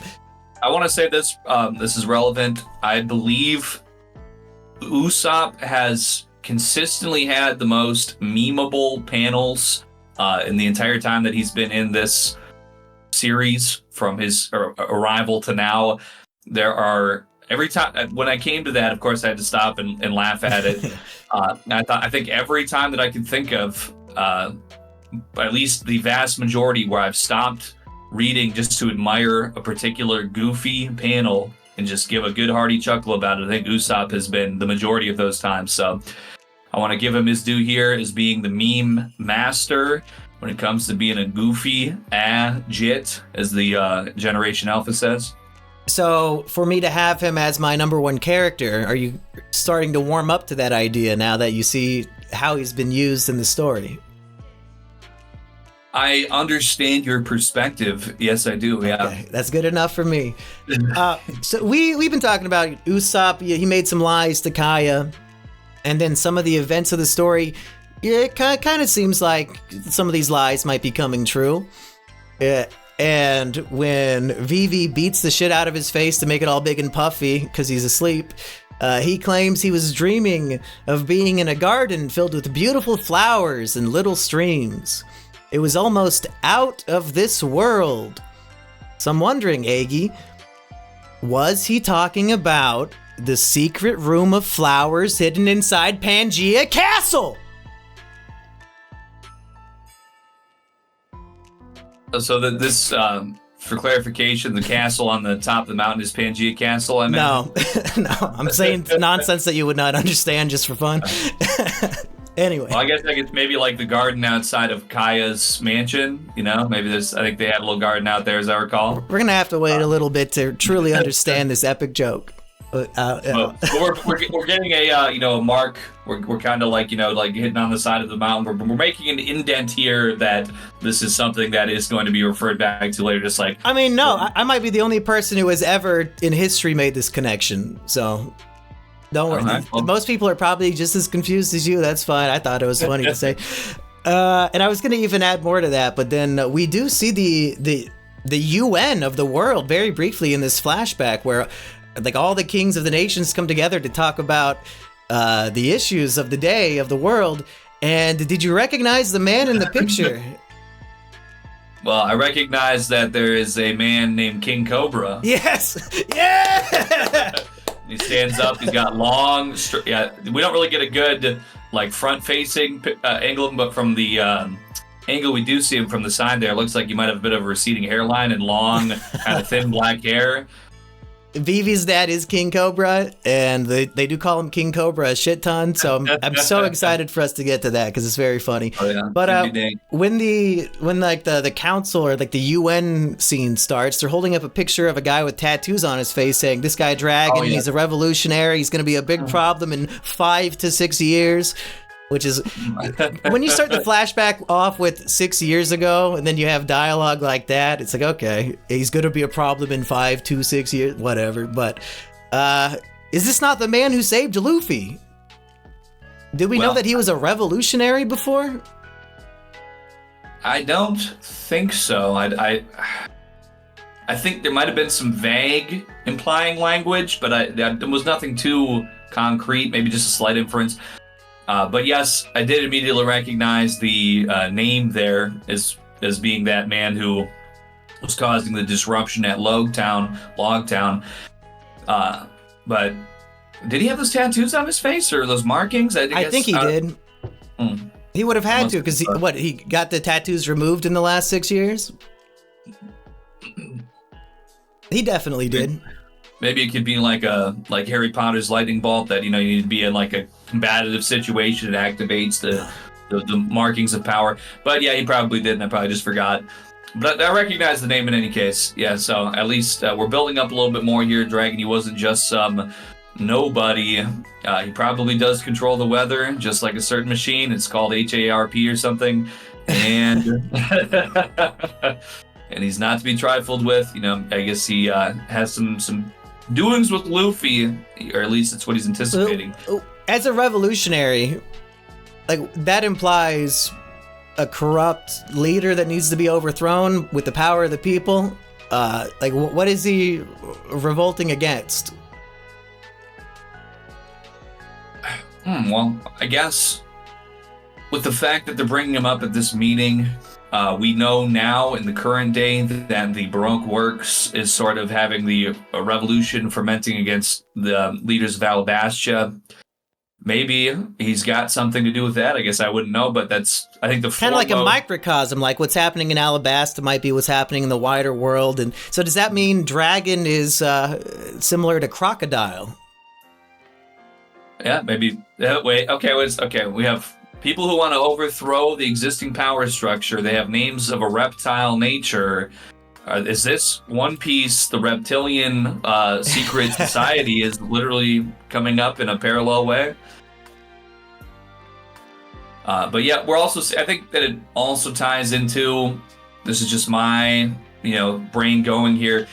I want to say this, this is relevant. I believe Usopp has consistently had the most memeable panels in the entire time that he's been in this series, from his arrival to now. There are, every time when I came to that, of course I had to stop and laugh at it. I think every time that I could think of, at least the vast majority where I've stopped reading just to admire a particular goofy panel and just give a good hearty chuckle about it, I think Usopp has been the majority of those times. So I want to give him his due here as being the meme master when it comes to being a goofy jit, as the Generation Alpha says. So for me to have him as my number 1 character, are you starting to warm up to that idea now that you see how he's been used in the story? I understand your perspective. Yes, I do. Yeah, okay, that's good enough for me. So we've been talking about Usopp. He made some lies to Kaya, and then some of the events of the story. It kind of seems like some of these lies might be coming true. And when Vivi beats the shit out of his face to make it all big and puffy because he's asleep, he claims he was dreaming of being in a garden filled with beautiful flowers and little streams. It was almost out of this world. So I'm wondering, Aggie, was he talking about the secret room of flowers hidden inside Pangea Castle? So this, for clarification, the castle on the top of the mountain is Pangea Castle, I mean? No, I'm saying nonsense that you would not understand just for fun. Anyway. Well, I guess maybe like the garden outside of Kaya's mansion, you know? Maybe I think they had a little garden out there, as I recall. We're going to have to wait a little bit to truly understand this epic joke. But we're getting a mark. We're kind of like hitting on the side of the mountain. We're making an indent here that this is something that is going to be referred back to later. Just like, I mean, no, I might be the only person who has ever in history made this connection. So don't worry. Right. Well, most people are probably just as confused as you. That's fine. I thought it was funny to say. And I was going to even add more to that, but then we do see the UN of the world very briefly in this flashback where, like, all the kings of the nations come together to talk about the issues of the day, of the world. And did you recognize the man in the picture? Well, I recognize that there is a man named King Cobra. Yes! Yeah! He stands up. He's got long... we don't really get a good, like, front-facing angle of him, but from the angle we do see him from the side there, it looks like he might have a bit of a receding hairline and long, kind of thin black hair. Vivi's dad is King Cobra, and they do call him King Cobra a shit ton, so I'm so excited for us to get to that because it's very funny. Oh, yeah. But when the council or like the UN scene starts, they're holding up a picture of a guy with tattoos on his face saying, "This guy Dragon, he's a revolutionary, he's going to be a big problem in 5 to 6 years." Which is, when you start the flashback off with 6 years ago, and then you have dialogue like that, it's like, okay, he's going to be a problem in 5 to 6 years, whatever. But is this not the man who saved Luffy? Did we know that he was a revolutionary before? I don't think so. I think there might have been some vague implying language, but there was nothing too concrete, maybe just a slight inference. But yes, I did immediately recognize the name there as being that man who was causing the disruption at Logtown. But did he have those tattoos on his face or those markings? I think he did. He would have had to, because he got the tattoos removed in the last 6 years? He definitely did. Maybe it could be like Harry Potter's lightning bolt that, you need to be in like a combative situation. It activates the markings of power. But yeah, he probably did, and I probably just forgot. But I recognize the name in any case. Yeah, so at least we're building up a little bit more here. Dragon, he wasn't just some nobody. He probably does control the weather, just like a certain machine. It's called HARP or something. And and he's not to be trifled with. I guess he has some doings with Luffy, or at least that's what he's anticipating. As a revolutionary, like, that implies a corrupt leader that needs to be overthrown with the power of the people. Like, what is he revolting against? Well, I guess with the fact that they're bringing him up at this meeting, we know now in the current day that the Baroque Works is sort of having a revolution fermenting against the leaders of Alabastia. Maybe he's got something to do with that. I guess I wouldn't know, but that's, I think, the kind of like a microcosm, like what's happening in Alabasta might be what's happening in the wider world. And so does that mean Dragon is similar to Crocodile? Yeah, maybe. Wait, okay. We have people who want to overthrow the existing power structure. They have names of a reptile nature. Is this One Piece, the reptilian secret society, is literally coming up in a parallel way? But yeah, I think that it also ties into, this is just my, brain going here.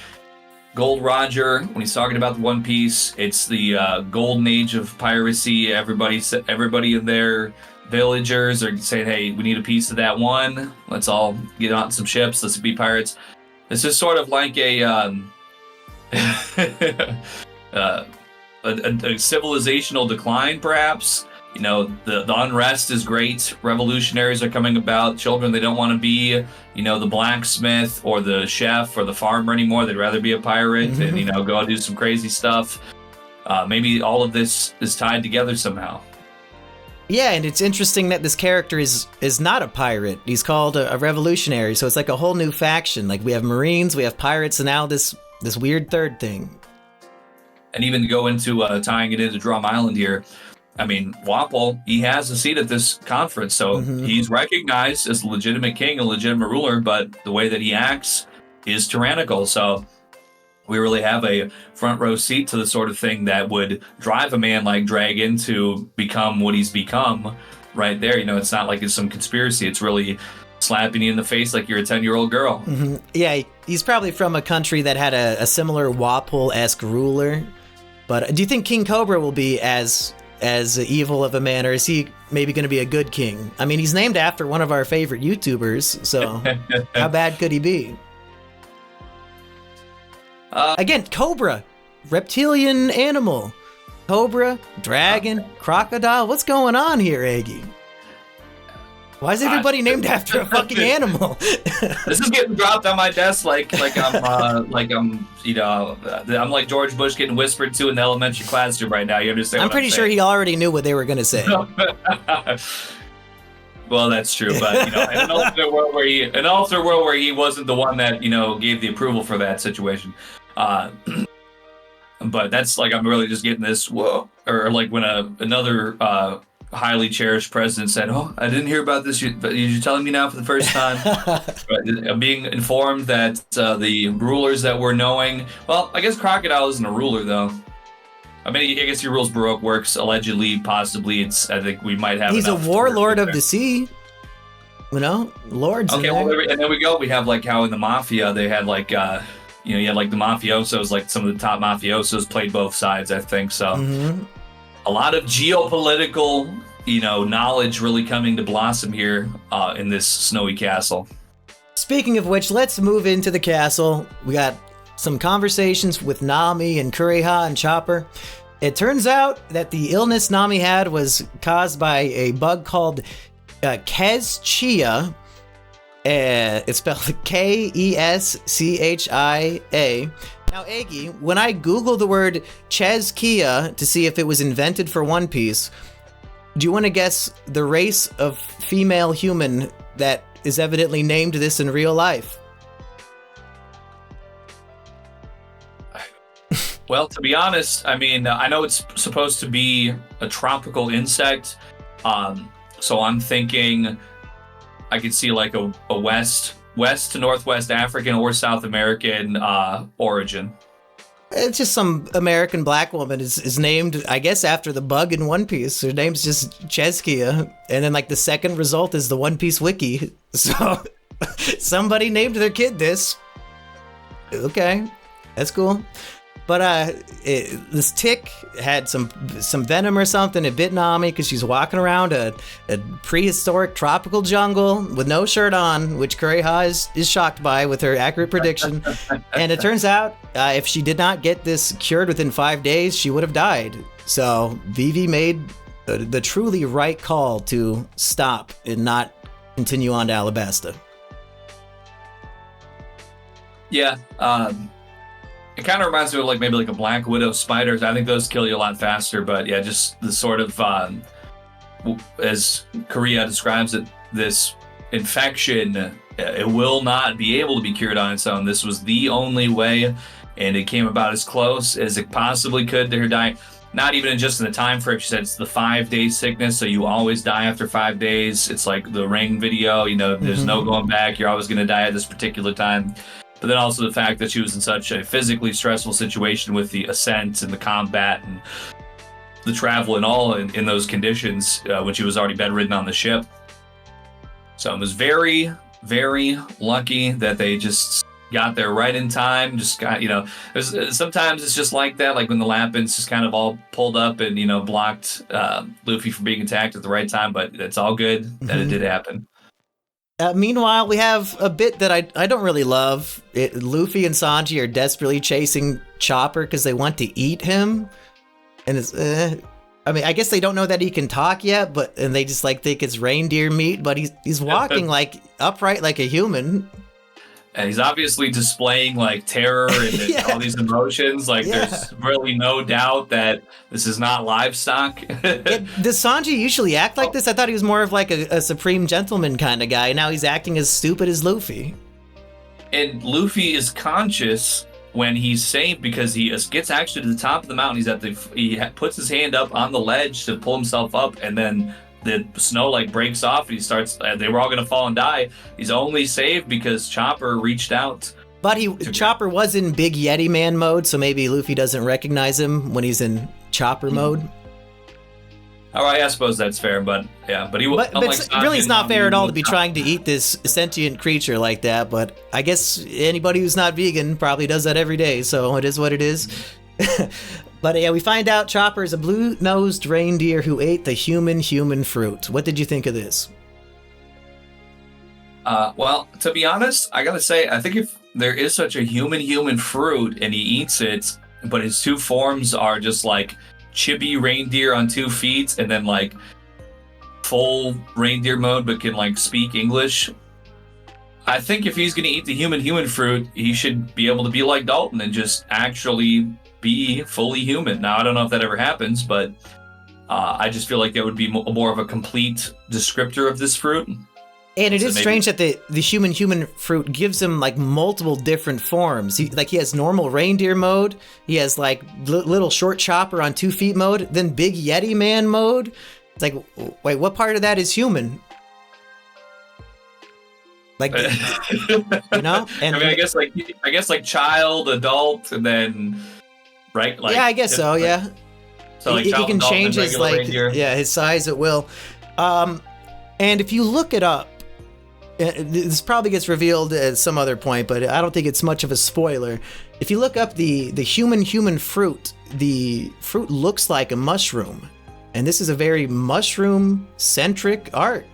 Gold Roger, when he's talking about the One Piece, it's the golden age of piracy. Everybody in their villagers are saying, hey, we need a piece of that one. Let's all get on some ships. Let's be pirates. This is sort of like a civilizational decline, perhaps. The unrest is great. Revolutionaries are coming about. Children, they don't want to be, the blacksmith or the chef or the farmer anymore. They'd rather be a pirate and, go and do some crazy stuff. Maybe all of this is tied together somehow. Yeah, and it's interesting that this character is not a pirate. He's called a revolutionary, so it's like a whole new faction. Like, we have Marines, we have pirates, and now this weird third thing. And even to go into tying it into Drum Island here, I mean, Wapol, he has a seat at this conference, so he's recognized as a legitimate king, a legitimate ruler, but the way that he acts is tyrannical. So we really have a front row seat to the sort of thing that would drive a man like Dragon to become what he's become right there. It's not like it's some conspiracy. It's really slapping you in the face like you're a 10-year-old girl. Yeah, he's probably from a country that had a similar Wapol-esque ruler. But do you think King Cobra will be as evil of a man, or is he maybe going to be a good king? I mean, he's named after one of our favorite YouTubers, so how bad could he be? Again, Cobra, reptilian animal. Cobra, dragon, crocodile. What's going on here, Aggie? Why is everybody named after a fucking animal? This is getting dropped on my desk like I'm I'm like George Bush getting whispered to in the elementary classroom right now. You understand? I'm pretty sure he already knew what they were going to say. Well, that's true, but in an alternate world where he wasn't the one that gave the approval for that situation. But that's like, I'm really just getting this whoa, or like when another highly cherished president said, "Oh, I didn't hear about this, but you're telling me now for the first time." But I'm being informed that the rulers that we're knowing, well, I guess Crocodile isn't a ruler though. I mean, I guess he rules Baroque Works, allegedly, possibly. I think we might have. He's a warlord of the sea. Lords. Okay, well, and there we go. We have like how in the Mafia they had like, you had like the mafiosos, like some of the top mafiosos played both sides, I think. So a lot of geopolitical knowledge really coming to blossom here in this snowy castle. Speaking of which, let's move into the castle. We got some conversations with Nami and Kureha and Chopper. It turns out that the illness Nami had was caused by a bug called Keschia. It's spelled Keschia. Now, Eggy, when I Googled the word Cheskia to see if it was invented for One Piece, do you want to guess the race of female human that is evidently named this in real life? Well, to be honest, I mean, I know it's supposed to be a tropical insect, so I'm thinking I could see like a west to northwest African or South American origin. It's just some American black woman is named, I guess, after the bug in One Piece. Her name's just Cheskia, and then like the second result is the One Piece wiki. So somebody named their kid this. Okay, that's cool. But this tick had some venom or something. It bit Nami because she's walking around a prehistoric tropical jungle with no shirt on, which Kureha is shocked by with her accurate prediction. And it turns out if she did not get this cured within 5 days, she would have died. So Vivi made the truly right call to stop and not continue on to Alabasta. Yeah, it kind of reminds me of maybe a Black Widow spider. I think those kill you a lot faster, but yeah, just the sort of, as Korea describes it, this infection, it will not be able to be cured on its own. This was the only way, and it came about as close as it possibly could to her dying. Not even just in the time frame. She said it's the 5-day sickness, so you always die after 5 days. It's like the Ring video, there's no going back. You're always going to die at this particular time. But then also the fact that she was in such a physically stressful situation with the ascent and the combat and the travel and all in those conditions when she was already bedridden on the ship. So it was very, very lucky that they just got there right in time. Just got, sometimes it's just like that, like when the Lapins just kind of all pulled up and, blocked Luffy from being attacked at the right time. But it's all good that it did happen. Meanwhile, we have a bit that I don't really love. Luffy and Sanji are desperately chasing Chopper because they want to eat him. And it's, I guess they don't know that he can talk yet, and they just think it's reindeer meat, but he's walking upright like a human. And he's obviously displaying terror and all these emotions. There's really no doubt that this is not livestock. Does Sanji usually act like this? I thought he was more of a supreme gentleman kind of guy. Now he's acting as stupid as Luffy. And Luffy is conscious when he's saved because he gets actually to the top of the mountain. He puts his hand up on the ledge to pull himself up, and then the snow breaks off and he starts, they were all going to fall and die. He's only saved because Chopper reached out. But Chopper was in Big Yeti Man mode, so maybe Luffy doesn't recognize him when he's in Chopper mode. All right, I suppose that's fair, but yeah, but it's not fair at all to be trying to eat this sentient creature like that, but I guess anybody who's not vegan probably does that every day, so it is what it is. But yeah, we find out Chopper is a blue-nosed reindeer who ate the human fruit. What did you think of this? Well, to be honest, I gotta say, I think if there is such a human fruit and he eats it, but his two forms are just chibi reindeer on 2 feet and then full reindeer mode but can speak English, I think if he's gonna eat the human fruit, he should be able to be like Dalton and just actually be fully human. Now, I don't know if that ever happens, but I just feel like that would be more of a complete descriptor of this fruit. And it is strange that the human fruit gives him multiple different forms. He has normal reindeer mode. He has little short Chopper on 2 feet mode. Then Big Yeti Man mode. It's wait, what part of that is human? And I guess child, adult, and then right. Yeah, I guess so. Yeah. So he can change his his size at will. And if you look it up, this probably gets revealed at some other point, but I don't think it's much of a spoiler. If you look up the human fruit, the fruit looks like a mushroom. and this is a very mushroom-centric arc.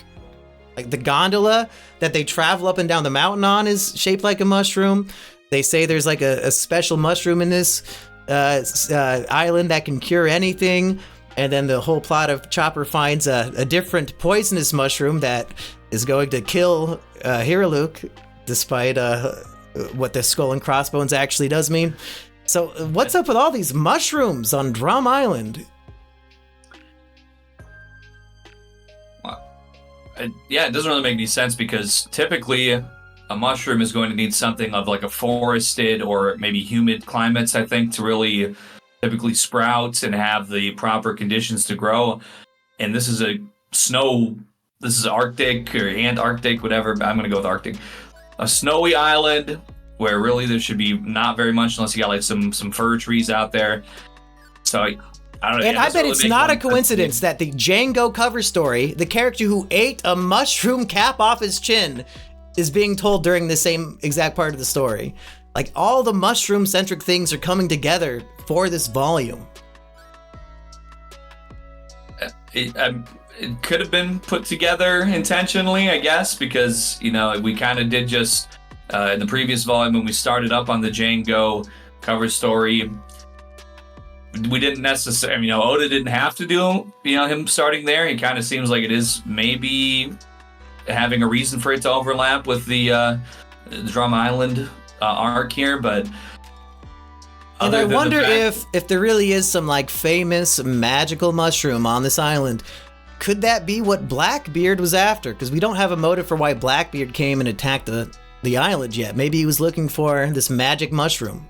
Like the gondola that they travel up and down the mountain on is shaped like a mushroom. They say there's like a special mushroom in this island that can cure anything. And then the whole plot of Chopper finds a different poisonous mushroom that is going to kill Hiriluk, despite what the skull and crossbones actually does mean. So what's up with all these mushrooms on Drum Island? Yeah, it doesn't really make any sense because typically a mushroom is going to need something of like a forested or maybe humid climates, I think, to really typically sprout and have the proper conditions to grow. And this is this is Arctic or Antarctic, whatever, but I'm going to go with Arctic. A snowy island where really there should be not very much unless you got like some fir trees out there. So I don't know. And I bet it's not a coincidence that the Jango cover story, the character who ate a mushroom cap off his chin, is being told during the same exact part of the story. Like, all the mushroom-centric things are coming together for this volume. It could have been put together intentionally, I guess, because, you know, we kind of did just, in the previous volume when we started up on the Jango cover story, we didn't necessarily, you know, Oda didn't have to do, you know, him starting there. It kind of seems like it is maybe having a reason for it to overlap with the Drum Island arc here, but and I wonder if there really is some like famous magical mushroom on this island. Could that be what Blackbeard was after? Because we don't have a motive for why Blackbeard came and attacked the island yet. Maybe he was looking for this magic mushroom.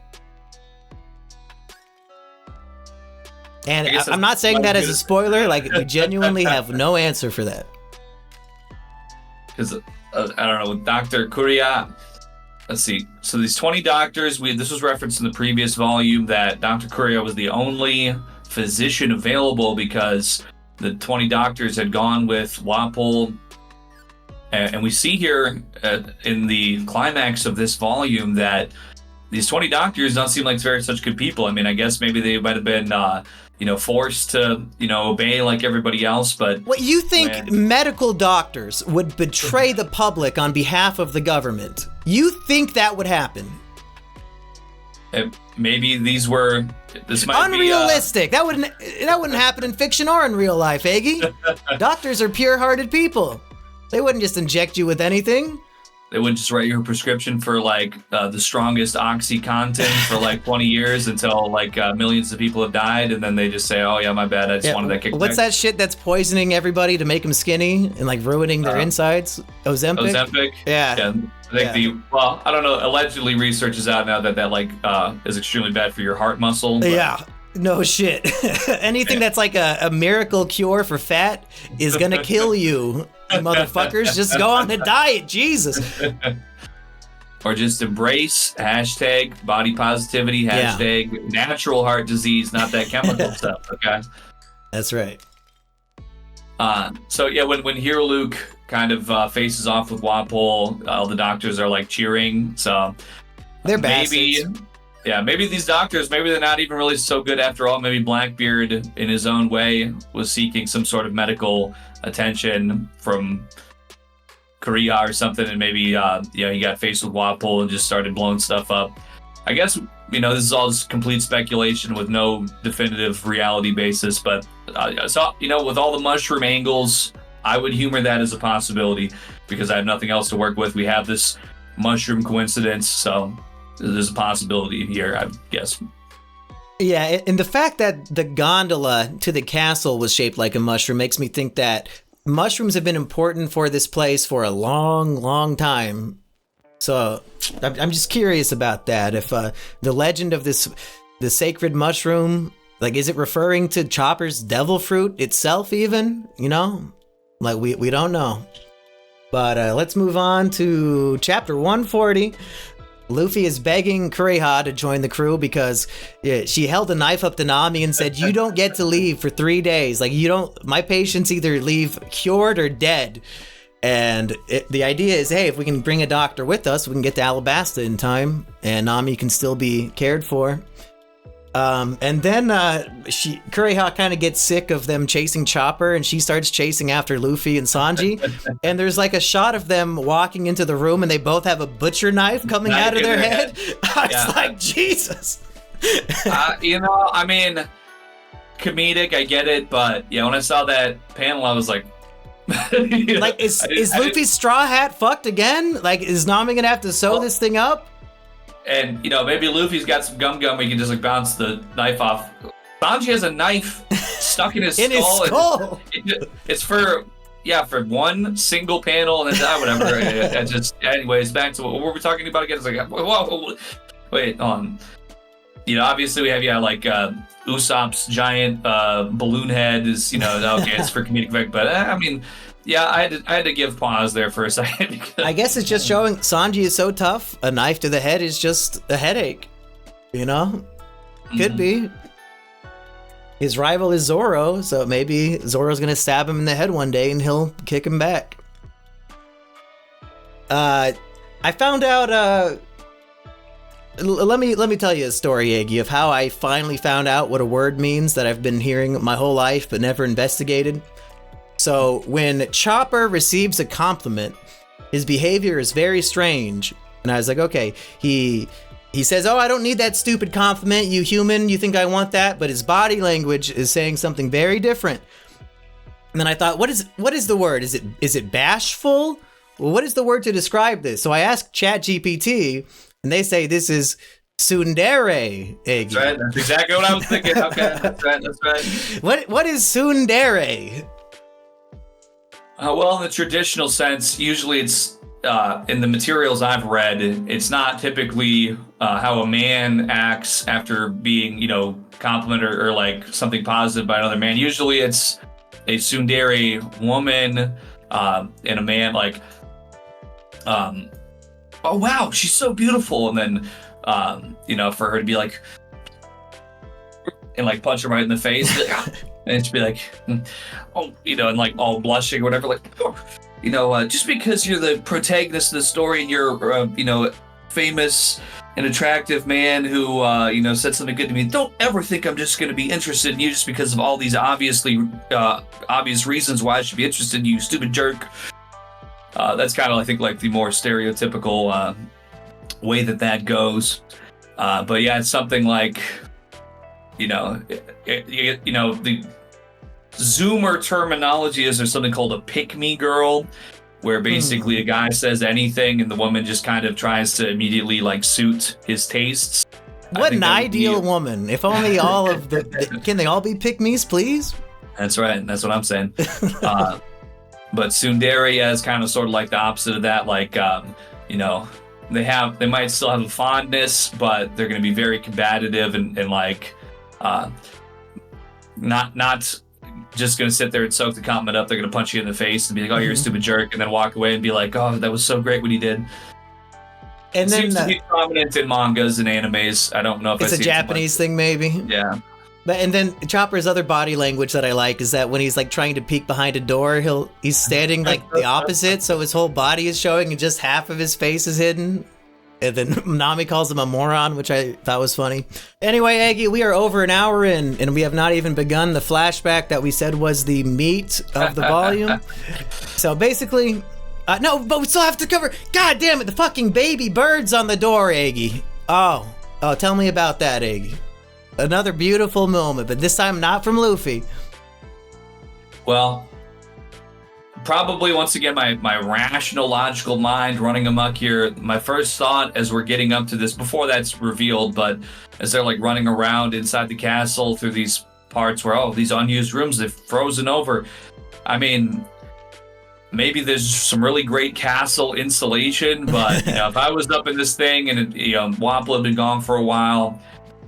And I'm not saying that as a spoiler. Like, we genuinely have no answer for that. Because I don't know, with Dr. Kuria. Let's see. So these 20 doctors, this was referenced in the previous volume that Dr. Kuria was the only physician available because the 20 doctors had gone with Wapol. And we see here in the climax of this volume that these 20 doctors don't seem like very such good people. I mean, I guess maybe they might have been, forced to, obey like everybody else. But what you think medical doctors would betray the public on behalf of the government? You think that would happen? Maybe this might unrealistic. That wouldn't happen in fiction or in real life, Aggie. Doctors are pure-hearted people. They wouldn't just inject you with anything. They wouldn't just write you a prescription for like the strongest OxyContin for like 20 years until like millions of people have died, and then they just say, "Oh yeah, my bad. I just wanted that kickback." What's that shit that's poisoning everybody to make them skinny and like ruining their insides? Ozempic. Ozempic. Yeah. I think I don't know. Allegedly, research is out now that is extremely bad for your heart muscle. But. Yeah. No shit. Anything that's like a miracle cure for fat is gonna kill you. Motherfuckers, just go on the diet, Jesus. Or just embrace #body positivity, natural heart disease, not that chemical stuff, okay? That's right. So yeah, when Hiriluk kind of faces off with Wapol, all the doctors are like cheering, so they're bastards. Maybe these doctors, maybe they're not even really so good after all. Maybe Blackbeard, in his own way, was seeking some sort of medical attention from Korea or something, and maybe he got faced with Wapol and just started blowing stuff up. I guess this is all just complete speculation with no definitive reality basis. But with all the mushroom angles, I would humor that as a possibility because I have nothing else to work with. We have this mushroom coincidence, so there's a possibility here, I guess. Yeah, and the fact that the gondola to the castle was shaped like a mushroom makes me think that mushrooms have been important for this place for a long, long time. So I'm just curious about that. If the legend of the sacred mushroom, like, is it referring to Chopper's devil fruit itself even? Like, we don't know. But let's move on to chapter 140. Luffy is begging Kureha to join the crew because she held a knife up to Nami and said, "You don't get to leave for 3 days. Like, my patients either leave cured or dead." And the idea is, hey, if we can bring a doctor with us, we can get to Alabasta in time and Nami can still be cared for. And then Kureha kind of gets sick of them chasing Chopper, and she starts chasing after Luffy and Sanji. And there's like a shot of them walking into the room, and they both have a butcher knife coming out of their head. I was like, Jesus. I mean, comedic, I get it, but yeah, when I saw that panel, I was like, like, is Luffy's straw hat fucked again? Like, is Nami gonna have to sew this thing up? And, maybe Luffy's got some gum where he can just, like, bounce the knife off. Sanji has a knife stuck in his skull. His skull! It's for one single panel, and then whatever. Anyways, back to what were we talking about again? It's like, whoa, wait, obviously we have, Usopp's giant balloon head is, okay, it's for comedic effect, but, I mean... Yeah, I had to give pause there for a second. I guess it's just showing Sanji is so tough. A knife to the head is just a headache. Could be. His rival is Zoro, so maybe Zoro's gonna stab him in the head one day and he'll kick him back. I found out. Let me tell you a story, Iggy, of how I finally found out what a word means that I've been hearing my whole life but never investigated. So when Chopper receives a compliment, his behavior is very strange. And I was like, okay, he says, oh, I don't need that stupid compliment, you human, you think I want that? But his body language is saying something very different. And then I thought, what is the word? Is it bashful? Well, what is the word to describe this? So I asked ChatGPT, and they say this is tsundere. That's right, that's exactly what I was thinking. Okay, that's right. What is tsundere? Well, in the traditional sense, usually it's in the materials I've read, it's not typically how a man acts after being, complimented or like something positive by another man. Usually it's a tsundere woman and a man like, oh wow, she's so beautiful, and then for her to be like, and like punch him right in the face. And she'd be like, oh, and like all blushing or whatever, like, just because you're the protagonist of the story and you're, famous and attractive man who, said something good to me, don't ever think I'm just going to be interested in you just because of all these obvious reasons why I should be interested in you, stupid jerk. That's kind of, I think, like the more stereotypical way that goes. But yeah, it's something like, the Zoomer terminology is there's something called a pick-me girl, where basically a guy says anything and the woman just kind of tries to immediately like suit his tastes. What an ideal woman. If only all of can they all be pick-me's, please? That's right. That's what I'm saying. But tsundere is kind of sort of like the opposite of that. Like, they might still have a fondness, but they're going to be very combative and like, not just gonna sit there and soak the compliment up. They're gonna punch you in the face and be like, "Oh, you're a stupid jerk," and then walk away and be like, "Oh, that was so great what he did." And it then seems to be prominent in mangas and animes. I don't know if it's a Japanese thing, maybe. Yeah. And then Chopper's other body language that I like is that when he's like trying to peek behind a door, he's standing like the opposite, so his whole body is showing and just half of his face is hidden. And then Nami calls him a moron, which I thought was funny. Anyway, Aggie, we are over an hour in, and we have not even begun the flashback that we said was the meat of the volume. So basically, no, but we still have to cover, God damn it, the fucking baby birds on the door, Aggie. Oh, tell me about that, Aggie. Another beautiful moment, but this time not from Luffy. Well, probably once again my rational, logical mind running amok here. My first thought as we're getting up to this, before that's revealed, but as they're like running around inside the castle through these parts where these unused rooms, they've frozen over. I mean, maybe there's some really great castle insulation, but if I was up in this thing and Wapla had been gone for a while,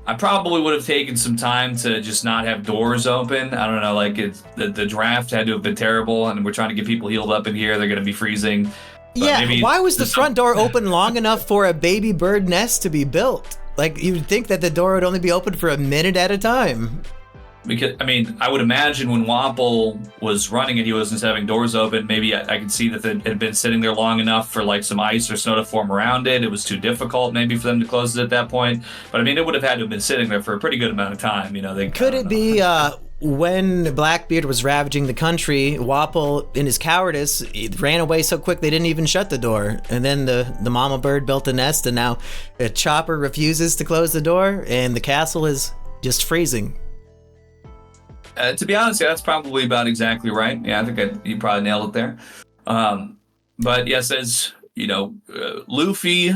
I probably would have taken some time to just not have doors open. I don't know, like the draft had to have been terrible, and we're trying to get people healed up in here. They're going to be freezing. But yeah, why was the front door open long enough for a baby bird nest to be built? Like, you'd think that the door would only be open for a minute at a time. Because, I mean, I would imagine when Wapple was running it, he wasn't having doors open. Maybe I could see that it had been sitting there long enough for like some ice or snow to form around it. It was too difficult maybe for them to close it at that point. But I mean, it would have had to have been sitting there for a pretty good amount of time. You know, could it be when Blackbeard was ravaging the country, Wapple, in his cowardice, ran away so quick they didn't even shut the door. And then the mama bird built a nest, and now Chopper refuses to close the door, and the castle is just freezing. To be honest, yeah, that's probably about exactly right. Yeah, I think you probably nailed it there. But yes, as you know, Luffy,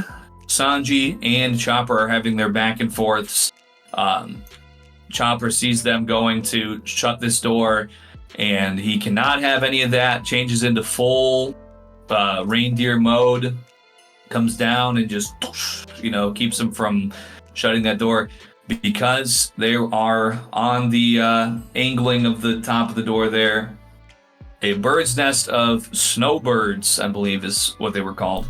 Sanji, and Chopper are having their back and forths. Chopper sees them going to shut this door, and he cannot have any of that. Changes into full reindeer mode, comes down and just, keeps him from shutting that door. Because they are on the angling of the top of the door there, a bird's nest of snowbirds, I believe is what they were called.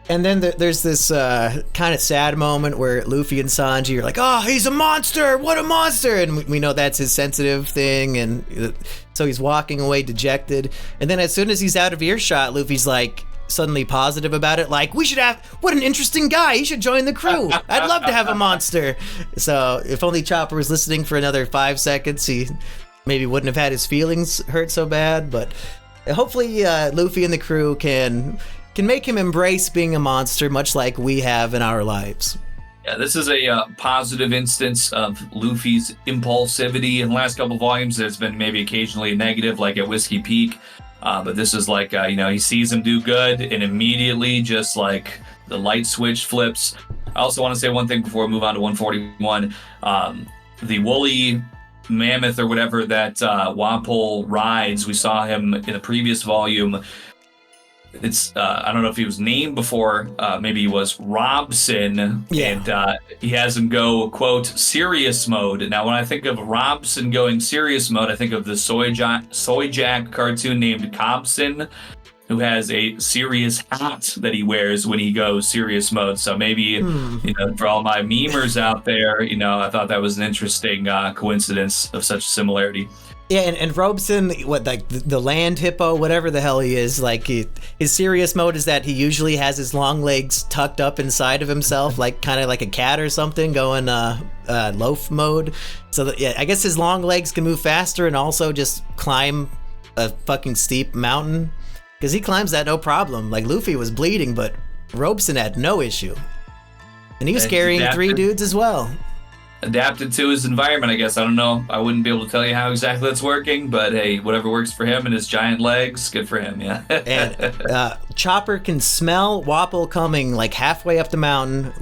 And then there's this kind of sad moment where Luffy and Sanji are like, oh, he's a monster! What a monster! And we know that's his sensitive thing, and so he's walking away dejected. And then as soon as he's out of earshot, Luffy's like, suddenly positive about it, like, what an interesting guy, he should join the crew, I'd love to have a monster. So if only Chopper was listening for another 5 seconds, he maybe wouldn't have had his feelings hurt so bad. But hopefully Luffy and the crew can make him embrace being a monster, much like we have in our lives. Yeah, this is a positive instance of Luffy's impulsivity. In the last couple volumes, there's been maybe occasionally a negative, like at Whiskey Peak. But this is like, he sees him do good and immediately just like the light switch flips. I also want to say one thing before we move on to 141. The woolly mammoth or whatever that Wapple rides, we saw him in the previous volume. It's I don't know if he was named before, maybe he was Robson, and he has him go, quote, serious mode. Now when I think of Robson going serious mode, I think of the Soy Jack cartoon named Cobson, who has a serious hat that he wears when he goes serious mode. So maybe for all my memers out there, I thought that was an interesting coincidence of such similarity. Yeah, and Robeson, the land hippo, whatever the hell he is, like his serious mode is that he usually has his long legs tucked up inside of himself, like kind of like a cat or something, going loaf mode. So I guess his long legs can move faster and also just climb a fucking steep mountain, because he climbs that no problem. Like Luffy was bleeding, but Robeson had no issue, and he was carrying 3 dudes as well. Adapted to his environment, I guess. I don't know. I wouldn't be able to tell you how exactly that's working, but hey, whatever works for him and his giant legs, good for him, yeah. And Chopper can smell Wapple coming like halfway up the mountain,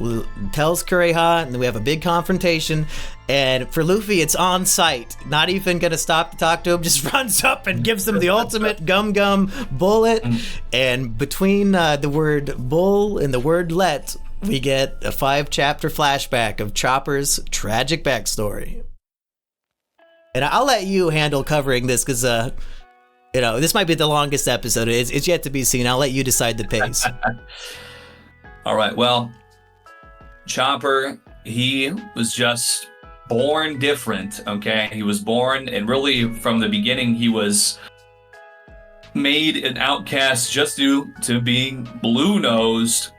tells Kureha, and we have a big confrontation. And for Luffy, it's on sight. Not even gonna stop to talk to him, just runs up and gives him the ultimate gum bullet. And between the word bull and the word let, we get a 5-chapter flashback of Chopper's tragic backstory. And I'll let you handle covering this because, this might be the longest episode. It's yet to be seen. I'll let you decide the pace. All right. Well, Chopper, he was just born different, okay? He was born, and really from the beginning, he was made an outcast just due to being blue-nosed.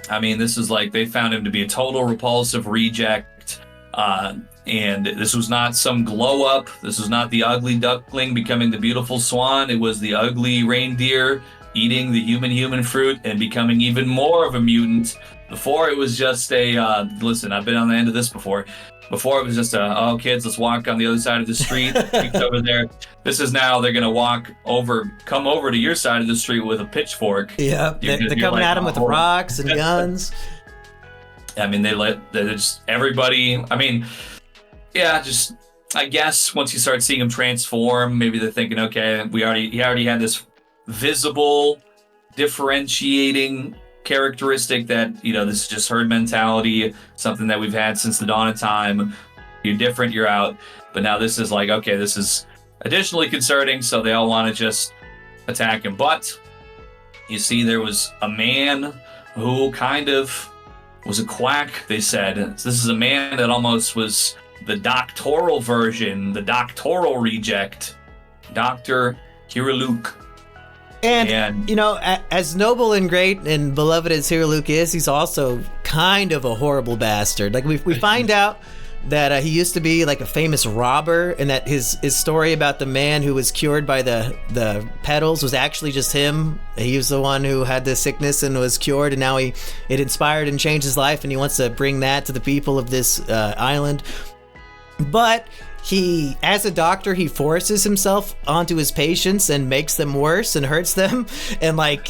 I mean, this is like they found him to be a total repulsive reject, and this was not some glow up. This was not the ugly duckling becoming the beautiful swan. It was the ugly reindeer eating the human fruit and becoming even more of a mutant. Before it was just listen, I've been on the end of this before. Before it was just kids, let's walk on the other side of the street. Over there. This is now they're gonna come over to your side of the street with a pitchfork. Yeah, they're coming at him with rocks and guns. I mean, they're just everybody. I mean, yeah, just I guess once you start seeing him transform, maybe they're thinking, okay, he already had this visible, differentiating characteristic that this is just herd mentality, something that we've had since the dawn of time. You're different, you're out. But now this is like, okay, this is additionally concerning, so they all want to just attack him. But you see, there was a man who kind of was a quack, they said. This is a man that almost was the doctoral version, the doctoral reject, Dr. Hiriluk. And, you know, as noble and great and beloved as Hiriluk is, he's also kind of a horrible bastard. Like, we find out that he used to be like a famous robber, and that his story about the man who was cured by the petals was actually just him. He was the one who had the sickness and was cured, and now it inspired and changed his life, and he wants to bring that to the people of this island. But he, as a doctor, he forces himself onto his patients and makes them worse and hurts them. And like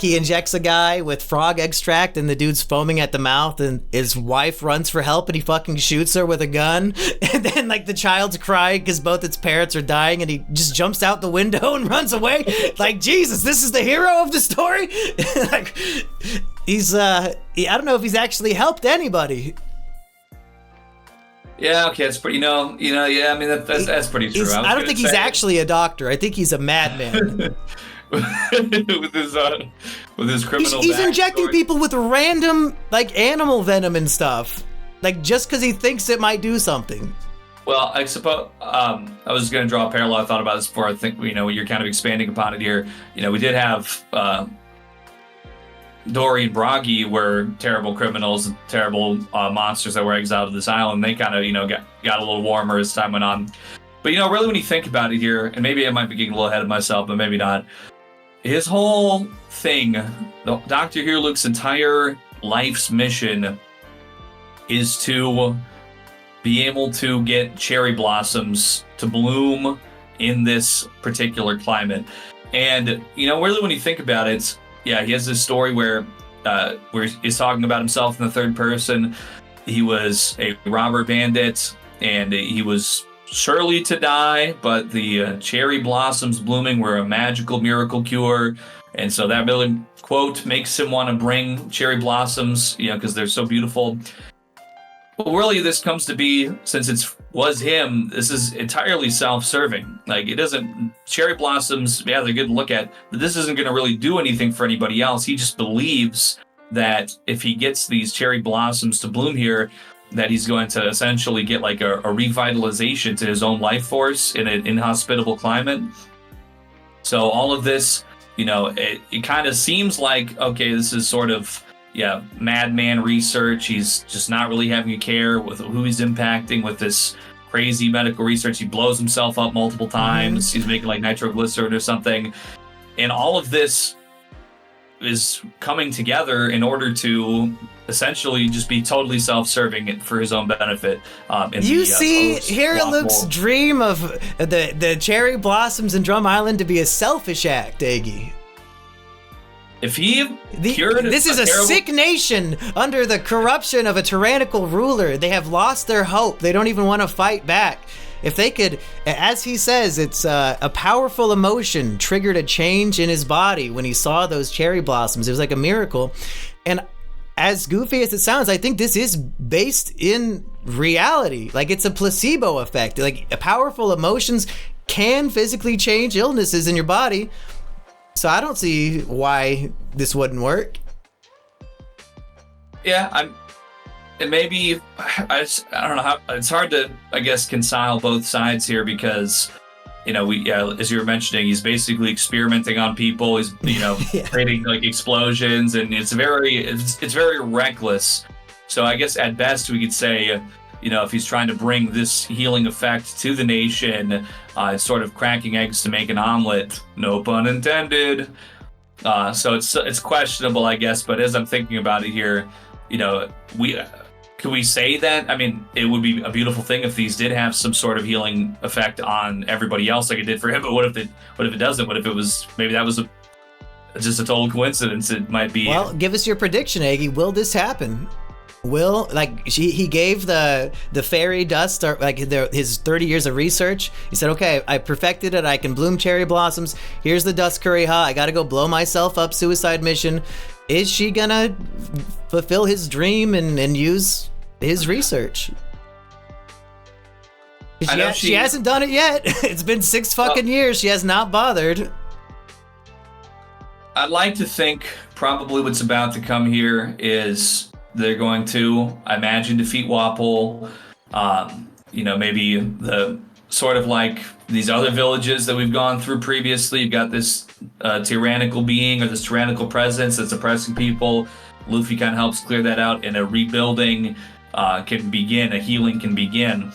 he injects a guy with frog extract, and the dude's foaming at the mouth, and his wife runs for help, and he fucking shoots her with a gun. And then like the child's crying because both its parents are dying, and he just jumps out the window and runs away. Like, Jesus, this is the hero of the story. Like, he's I don't know if he's actually helped anybody. Yeah, okay, that's pretty. Yeah, I mean that's pretty true. I don't think he's actually a doctor. I think he's a madman. with his criminal. He's injecting people with random like animal venom and stuff, like just because he thinks it might do something. Well, I suppose I was just going to draw a parallel. I thought about this before. I think you're kind of expanding upon it here. We did have. Dory and Bragi were terrible criminals, terrible monsters that were exiled to this island. They kind of, got a little warmer as time went on. But, really, when you think about it here, and maybe I might be getting a little ahead of myself, but maybe not. His whole thing, Dr. Hiriluk's entire life's mission is to be able to get cherry blossoms to bloom in this particular climate. And, really, when you think about it, yeah, he has this story where he's talking about himself in the third person. He was a robber bandit, and he was surely to die, but the cherry blossoms blooming were a magical miracle cure. And so that really, quote, makes him want to bring cherry blossoms, because they're so beautiful. But really, this comes to be, since it was him, this is entirely self-serving. Like, it doesn't, cherry blossoms, yeah, they're good to look at, but this isn't going to really do anything for anybody else. He just believes that if he gets these cherry blossoms to bloom here, that he's going to essentially get like a revitalization to his own life force in an inhospitable climate. So all of this, it kind of seems like, okay, this is sort of, madman research. He's just not really having a care with who he's impacting with this crazy medical research. He blows himself up multiple times. He's making like nitroglycerin or something. And all of this is coming together in order to essentially just be totally self-serving for his own benefit. You see Hiriluk's dream of the cherry blossoms in Drum Island to be a selfish act, Eggy. If he cured this is a sick nation under the corruption of a tyrannical ruler. They have lost their hope. They don't even want to fight back. If they could, as he says, it's a powerful emotion triggered a change in his body when he saw those cherry blossoms. It was like a miracle. And as goofy as it sounds, I think this is based in reality. Like, it's a placebo effect. Like, powerful emotions can physically change illnesses in your body. So I don't see why this wouldn't work. Yeah, and maybe I don't know how. It's hard to, I guess, reconcile both sides here because, as you were mentioning, he's basically experimenting on people. He's, creating like explosions, and it's very reckless. So I guess at best we could say, if he's trying to bring this healing effect to the nation, it's sort of cracking eggs to make an omelet, no pun intended. So it's questionable, I guess. But as I'm thinking about it here, can we say that? I mean, it would be a beautiful thing if these did have some sort of healing effect on everybody else, like it did for him. But what if it doesn't? What if it was maybe that was just a total coincidence? It might be. Well, give us your prediction, Aggie. Will this happen? He gave the fairy dust, or like his 30 years of research. He said, okay, I perfected it. I can bloom cherry blossoms. Here's the dust curry ha. I got to go blow myself up, suicide mission. Is she gonna fulfill his dream and use his research? She hasn't done it yet. It's been 6 fucking years. She has not bothered. I'd like to think probably what's about to come here is they're going to, I imagine, defeat Wapol. maybe the sort of like these other villages that we've gone through previously. You've got this tyrannical being or this tyrannical presence that's oppressing people. Luffy kind of helps clear that out, and a rebuilding can begin, a healing can begin.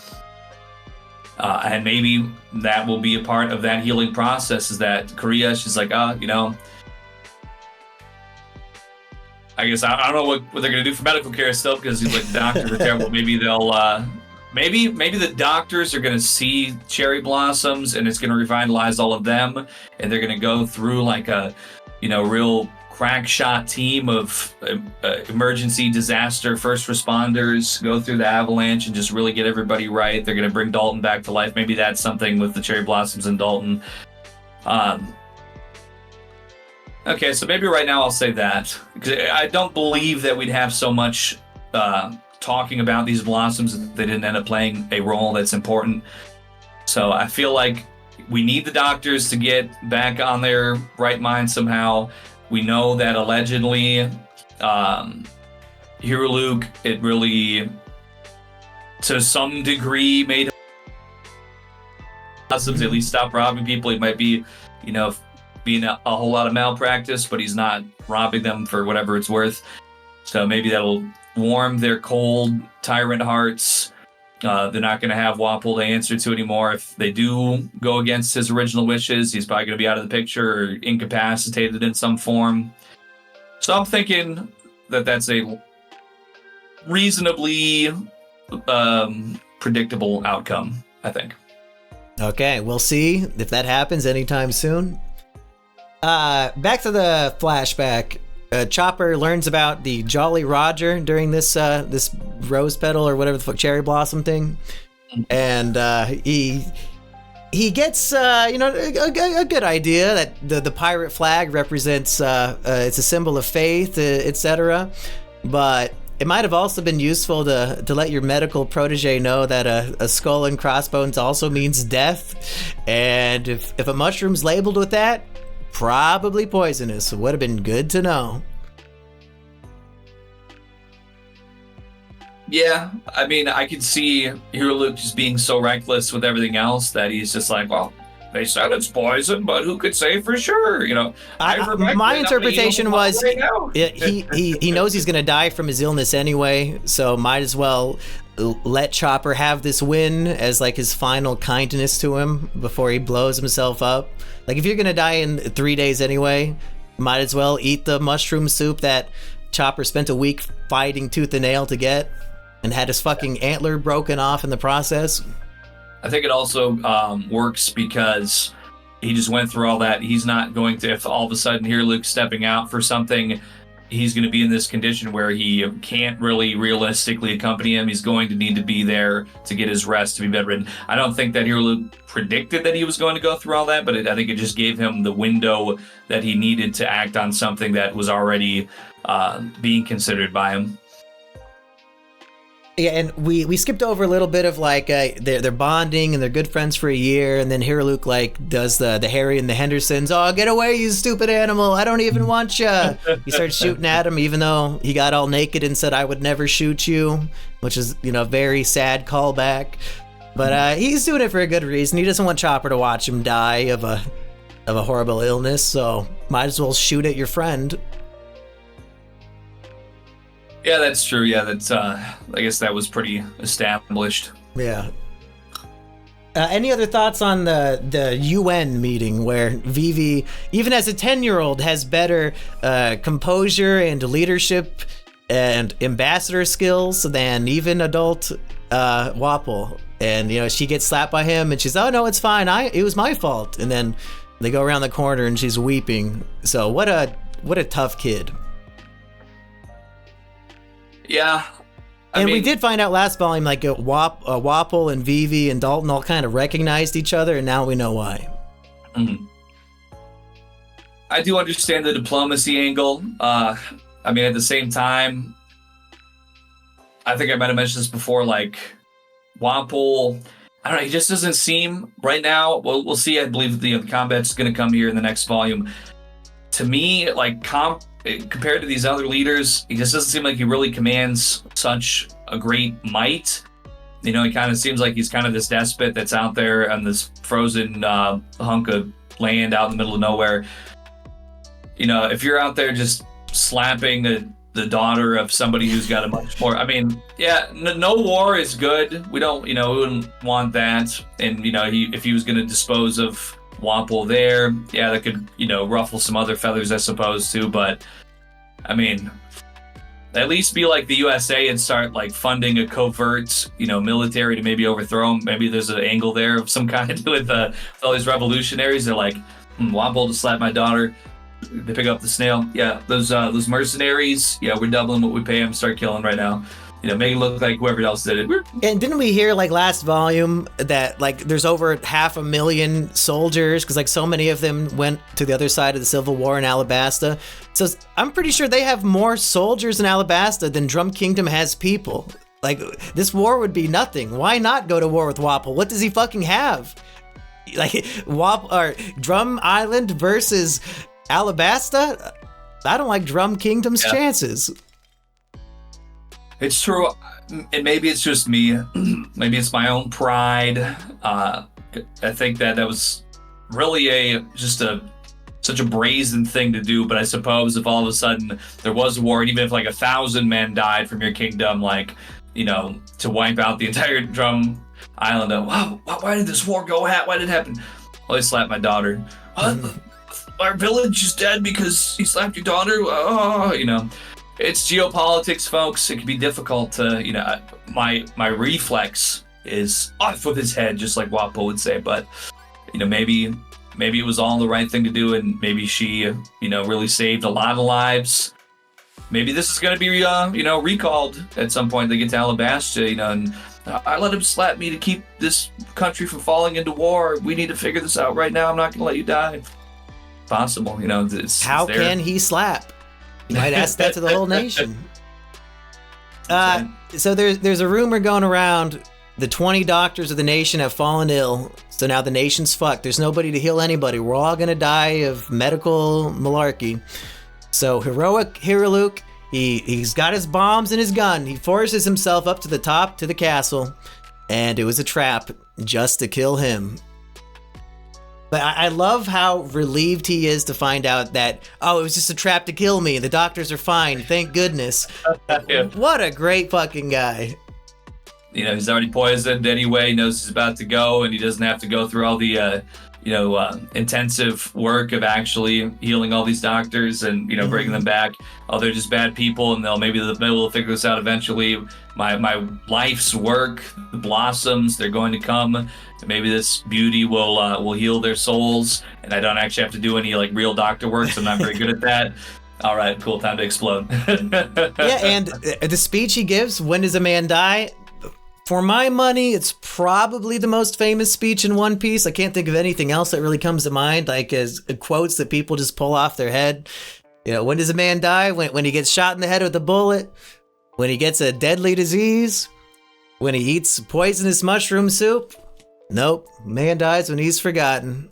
And maybe that will be a part of that healing process, is that Korea, she's like, I guess I don't know what they're going to do for medical care still, because like the doctors are terrible. Maybe they'll, maybe the doctors are going to see cherry blossoms and it's going to revitalize all of them. And they're going to go through like a, real crack shot team of emergency disaster first responders, go through the avalanche and just really get everybody right. They're going to bring Dalton back to life. Maybe that's something with the cherry blossoms and Dalton. Okay, so maybe right now I'll say that, because I don't believe that we'd have so much talking about these blossoms if they didn't end up playing a role that's important. So I feel like we need the doctors to get back on their right mind somehow. We know that allegedly Hiriluk, it really, to some degree, made blossoms at least stop robbing people. He might be, being a whole lot of malpractice, but he's not robbing them for whatever it's worth. So maybe that'll warm their cold, tyrant hearts. They're not going to have Wapol to answer to anymore. If they do go against his original wishes, he's probably going to be out of the picture or incapacitated in some form. So I'm thinking that that's a reasonably predictable outcome, I think. Okay, we'll see if that happens anytime soon. Back to the flashback. Chopper learns about the Jolly Roger during this rose petal or whatever the fuck, cherry blossom thing, and he gets a good idea that the pirate flag represents it's a symbol of faith, etc. But it might have also been useful to let your medical protege know that a skull and crossbones also means death, and if a mushroom's labeled with that, probably poisonous. Would have been good to know. Yeah, I mean, I could see Hiriluk just being so reckless with everything else that he's just like, well, they said it's poison, but who could say for sure? My interpretation was he knows he's going to die from his illness anyway, so might as well let Chopper have this win as like his final kindness to him before he blows himself up. Like, if you're going to die in 3 days anyway, might as well eat the mushroom soup that Chopper spent a week fighting tooth and nail to get and had his fucking antler broken off in the process. I think it also works because he just went through all that. He's not going to, if all of a sudden Hiriluk's stepping out for something, he's going to be in this condition where he can't really realistically accompany him. He's going to need to be there to get his rest, to be bedridden. I don't think that Hiriluk predicted that he was going to go through all that, but I think it just gave him the window that he needed to act on something that was already being considered by him. Yeah, and we skipped over a little bit of like they're bonding and they're good friends for a year, and then Hiriluk like does the Harry and the Hendersons. Oh, get away, you stupid animal! I don't even want you. He starts shooting at him, even though he got all naked and said, "I would never shoot you," which is very sad callback. But he's doing it for a good reason. He doesn't want Chopper to watch him die of a horrible illness, so might as well shoot at your friend. Yeah, that's true. Yeah, that's. I guess that was pretty established. Yeah. Any other thoughts on the UN meeting where Vivi, even as a 10-year-old, has better composure and leadership and ambassador skills than even adult Wapol? And she gets slapped by him, and she's, "Oh no, it's fine. It was my fault." And then they go around the corner, and she's weeping. So what a tough kid. Yeah. I mean, we did find out last volume, like Wapol and Vivi and Dalton all kind of recognized each other, and now we know why. Mm-hmm. I do understand the diplomacy angle. I mean, at the same time, I think I might have mentioned this before, like, Wapol, I don't know, he just doesn't seem, right now, we'll see, I believe the combat's going to come here in the next volume. To me, like, compared to these other leaders, he just doesn't seem like he really commands such a great might. You know, he kind of seems like he's kind of this despot that's out there on this frozen hunk of land out in the middle of nowhere. You know, if you're out there just slapping the daughter of somebody who's got a much more, I mean, yeah, no war is good. We don't, you know, we wouldn't want that. And, you know, if he was going to dispose of Wapol there, yeah, that could, you know, ruffle some other feathers, I suppose, too. But, I mean, at least be like the USA and start like funding a covert, you know, military to maybe overthrow him. Maybe there's an angle there of some kind with all these revolutionaries. They're like, Wapol to slap my daughter. They pick up the snail. Yeah, those mercenaries. Yeah, we're doubling what we pay them. Start killing right now. You know, make it look like whoever else did it. And didn't we hear like last volume that like there's over 500,000 soldiers because like so many of them went to the other side of the Civil War in Alabasta. So I'm pretty sure they have more soldiers in Alabasta than Drum Kingdom has people. Like this war would be nothing. Why not go to war with Wapol? What does he fucking have? Like Drum Island versus Alabasta? I don't like Drum Kingdom's chances. It's true, and maybe it's just me. Maybe it's my own pride. I think that was really such a brazen thing to do. But I suppose if all of a sudden there was a war, and even if like 1,000 men died from your kingdom, like, you know, to wipe out the entire Drum Island, wow, why did this war go? Why did it happen? Well, they slapped my daughter. What? Our village is dead because he slapped your daughter. Oh, you know. It's geopolitics, folks. It can be difficult to, you know, my reflex is off with his head, just like Wapol would say. But, you know, maybe it was all the right thing to do, and maybe she, you know, really saved a lot of lives. Maybe this is going to be, you know, recalled at some point. They get to Alabasta, you know, and I let him slap me to keep this country from falling into war. We need to figure this out right now. I'm not going to let you die. Possible, you know. How can he slap? You might ask that to the whole nation. So there's a rumor going around. The 20 doctors of the nation have fallen ill. So now the nation's fucked. There's nobody to heal anybody. We're all going to die of medical malarkey. So heroic Hiriluk, he's got his bombs and his gun. He forces himself up to the top to the castle. And it was a trap just to kill him. But I love how relieved he is to find out that, it was just a trap to kill me. The doctors are fine. Thank goodness. Yeah. What a great fucking guy. You know, he's already poisoned anyway. He knows he's about to go, and he doesn't have to go through all the, intensive work of actually healing all these doctors and, you know, bringing them back. Oh, they're just bad people, and they'll be able to figure this out eventually. My life's work, the blossoms, they're going to come. Maybe this beauty will heal their souls, and I don't actually have to do any like real doctor work, so I'm not very good at that. All right, cool, time to explode. Yeah, and the speech he gives, "When does a man die?" For my money, it's probably the most famous speech in One Piece. I can't think of anything else that really comes to mind, like as quotes that people just pull off their head. You know, when does a man die? When he gets shot in the head with a bullet? When he gets a deadly disease? When he eats poisonous mushroom soup? Nope. Man dies when he's forgotten.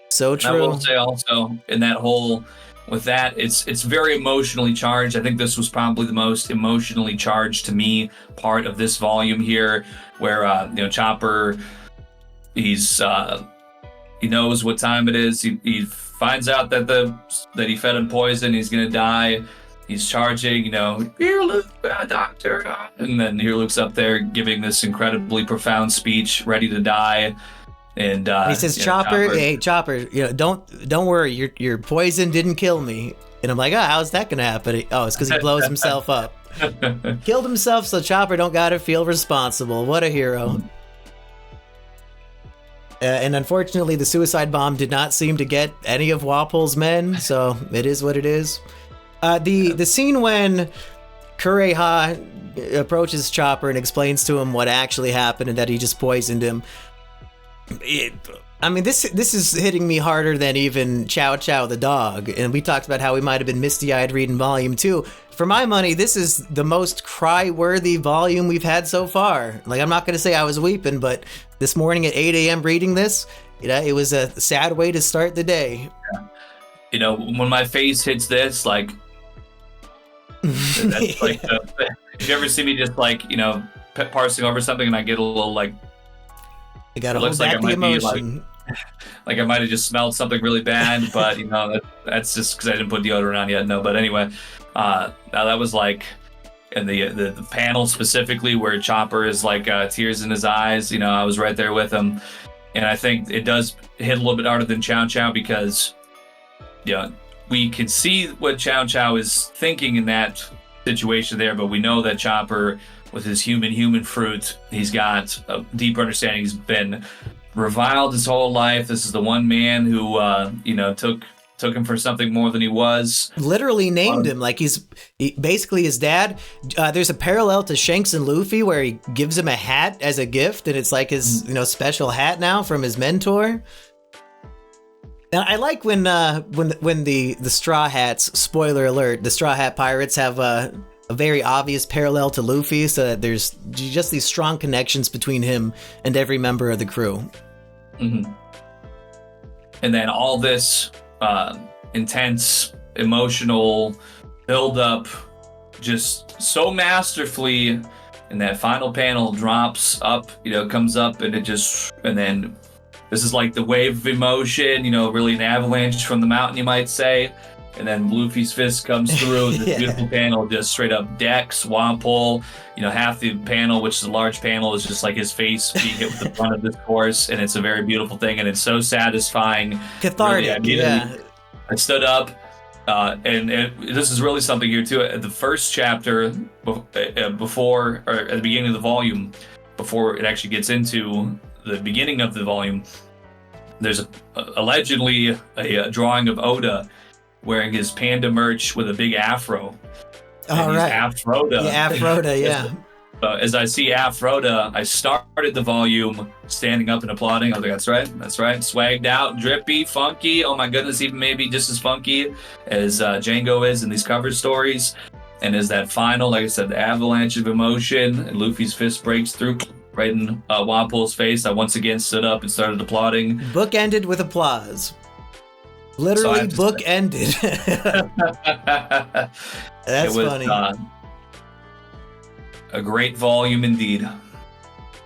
So true. I will say also, in that whole, with that, it's very emotionally charged. I think this was probably the most emotionally charged to me part of this volume here, where Chopper, he knows what time it is. He finds out that he fed him poison. He's gonna die. He's charging, Hiriluk, doctor, and then Hiriluk's up there giving this incredibly profound speech, ready to die. And he says, Chopper, hey, Chopper, don't worry, your poison didn't kill me. And I'm like, how's that gonna happen? Oh, it's because he blows himself up. Killed himself, so Chopper don't gotta feel responsible. What a hero. And unfortunately, the suicide bomb did not seem to get any of Wapol's men, so it is what it is. The scene when Kureha approaches Chopper and explains to him what actually happened and that he just poisoned him. This is hitting me harder than even Chow Chow the dog. And we talked about how we might have been misty-eyed reading Volume 2. For my money, this is the most cry-worthy volume we've had so far. Like, I'm not going to say I was weeping, but this morning at 8 a.m. reading this, it was a sad way to start the day. Yeah. When my face hits this, like... That's like if you ever see me just like, parsing over something and I get a little like, you gotta hold back the emotion. Like I might have just smelled something really bad, but that's just because I didn't put deodorant on yet. No, but anyway, now that was like in the panel specifically where Chopper is like tears in his eyes. I was right there with him, and I think it does hit a little bit harder than Chow Chow because we can see what Chow Chow is thinking in that situation there, but we know that Chopper, with his human fruit, he's got a deeper understanding. He's been reviled his whole life. This is the one man who took him for something more than he was. Literally named him like he's basically his dad. There's a parallel to Shanks and Luffy where he gives him a hat as a gift, and it's like his special hat now from his mentor. And I like when the Straw Hats, spoiler alert, the Straw Hat Pirates have a very obvious parallel to Luffy, so that there's just these strong connections between him and every member of the crew. Mm-hmm. And then all this intense, emotional build-up, just so masterfully, and that final panel drops up, comes up, and then this is like the wave of emotion, really an avalanche from the mountain, you might say. And then Luffy's fist comes through. This beautiful panel just straight up decks, Wample. Half the panel, which is a large panel, is just like his face being hit with the front of this horse. And it's a very beautiful thing. And it's so satisfying. Cathartic, really, I stood up. And this is really something here, too. The first chapter, before, or at the beginning of the volume, before it actually gets into the beginning of the volume, there's allegedly a drawing of Oda wearing his panda merch with a big afro. All right. Aphroda. Yeah, Aphroda, yeah. As I see Aphroda, I started the volume standing up and applauding. I was like, that's right. Swagged out, drippy, funky. Oh my goodness, even maybe just as funky as Jango is in these cover stories. And as that final, like I said, the avalanche of emotion, and Luffy's fist breaks through right in Wample's face, I once again stood up and started applauding. Book ended with applause. Literally book ended. That's funny. A great volume indeed.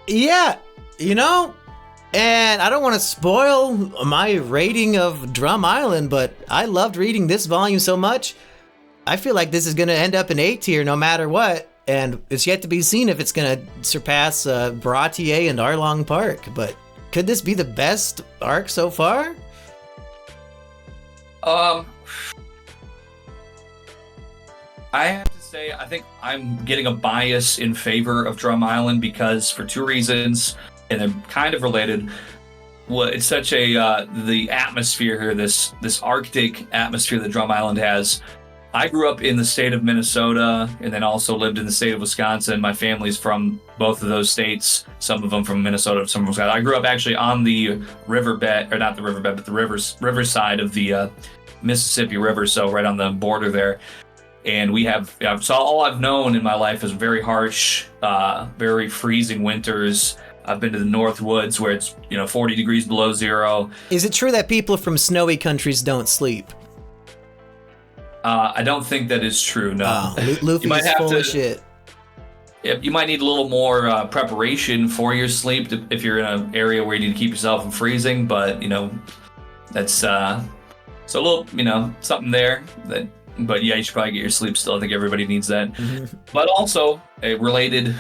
Yeah, and I don't want to spoil my rating of Drum Island, but I loved reading this volume so much. I feel like this is going to end up in A tier no matter what, and it's yet to be seen if it's going to surpass Baratier and Arlong Park, but could this be the best arc so far? I have to say, I think I'm getting a bias in favor of Drum Island because for two reasons, and they're kind of related. Well, it's such the atmosphere here, this Arctic atmosphere that Drum Island has. I grew up in the state of Minnesota and then also lived in the state of Wisconsin. My family's from both of those states, some of them from Minnesota, some from Wisconsin. I grew up actually on the riverbed, or not the riverbed, but the riverside of the Mississippi River, so right on the border there. And so all I've known in my life is very harsh, very freezing winters. I've been to the North Woods where it's 40 degrees below zero. Is it true that people from snowy countries don't sleep? I don't think that is true, no. Luffy's full of shit. You might need a little more preparation for your sleep if you're in an area where you need to keep yourself from freezing, but, that's so a little, something there. But yeah, you should probably get your sleep still. I think everybody needs that. Mm-hmm. But also, a related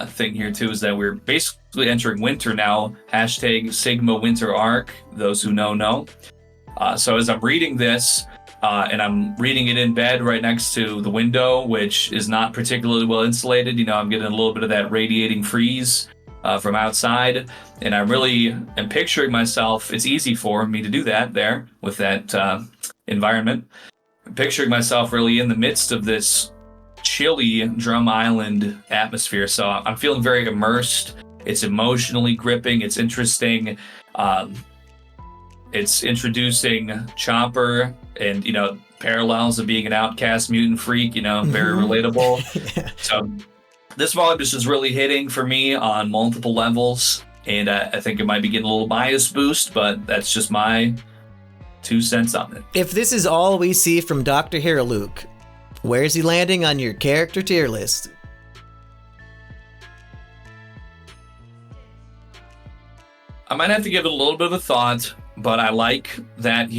thing here, too, is that we're basically entering winter now. # Sigma Winter Arc. Those who know. So as I'm reading this, and I'm reading it in bed right next to the window, which is not particularly well insulated. I'm getting a little bit of that radiating freeze from outside. And I really am picturing myself. It's easy for me to do that there with that environment. I'm picturing myself really in the midst of this chilly Drum Island atmosphere. So I'm feeling very immersed. It's emotionally gripping. It's interesting. It's introducing Chopper and, parallels of being an outcast mutant freak, very relatable. Yeah. So this volume just is really hitting for me on multiple levels. And I think it might be getting a little bias boost, but that's just my 2 cents on it. If this is all we see from Dr. Hiriluk, where's he landing on your character tier list? I might have to give it a little bit of a thought, but I like that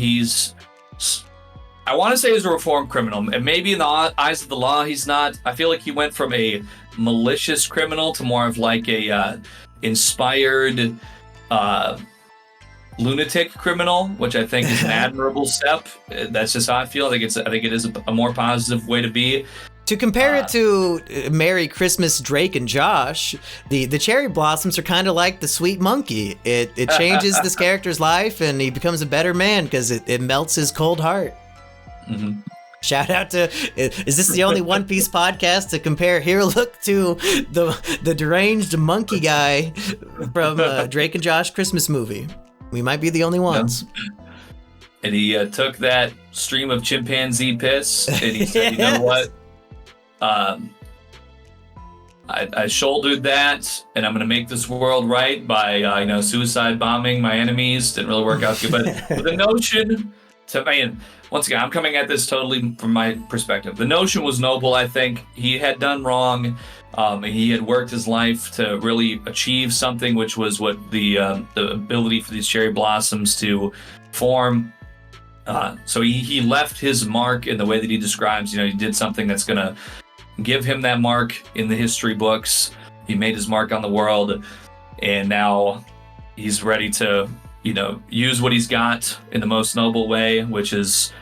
I want to say he's a reformed criminal, and maybe in the eyes of the law, he's not. I feel like he went from a malicious criminal to more of like a inspired lunatic criminal, which I think is an admirable step. That's just how I feel. I think it is a more positive way to be. To compare it to Merry Christmas, Drake and Josh, the cherry blossoms are kind of like the sweet monkey. It changes this character's life, and he becomes a better man because it melts his cold heart. Mm-hmm. Shout out to, is this the only One Piece podcast to compare Hiriluk to the deranged monkey guy from Drake and Josh Christmas movie? We might be the only ones. And he took that stream of chimpanzee piss and he said, you know what? I shouldered that, and I'm going to make this world right by, suicide bombing my enemies. Didn't really work out good, but the notion once again, I'm coming at this totally from my perspective. The notion was noble, I think. He had done wrong. He had worked his life to really achieve something, which was what the ability for these cherry blossoms to form. So he left his mark in the way that he describes. He did something that's going to give him that mark in the history books. He made his mark on the world, and now he's ready to, use what he's got in the most noble way, which is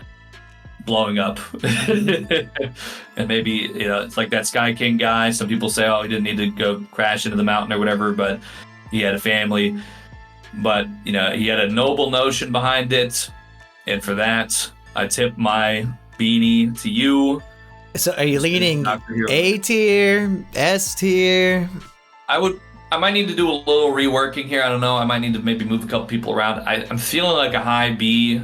blowing up. And maybe, it's like that Sky King guy. Some people say, he didn't need to go crash into the mountain or whatever, but he had a family. But, he had a noble notion behind it. And for that, I tip my beanie to you. So are you leaning A tier, S tier? I might need to do a little reworking here. I don't know. I might need to maybe move a couple people around. I'm feeling like a high B,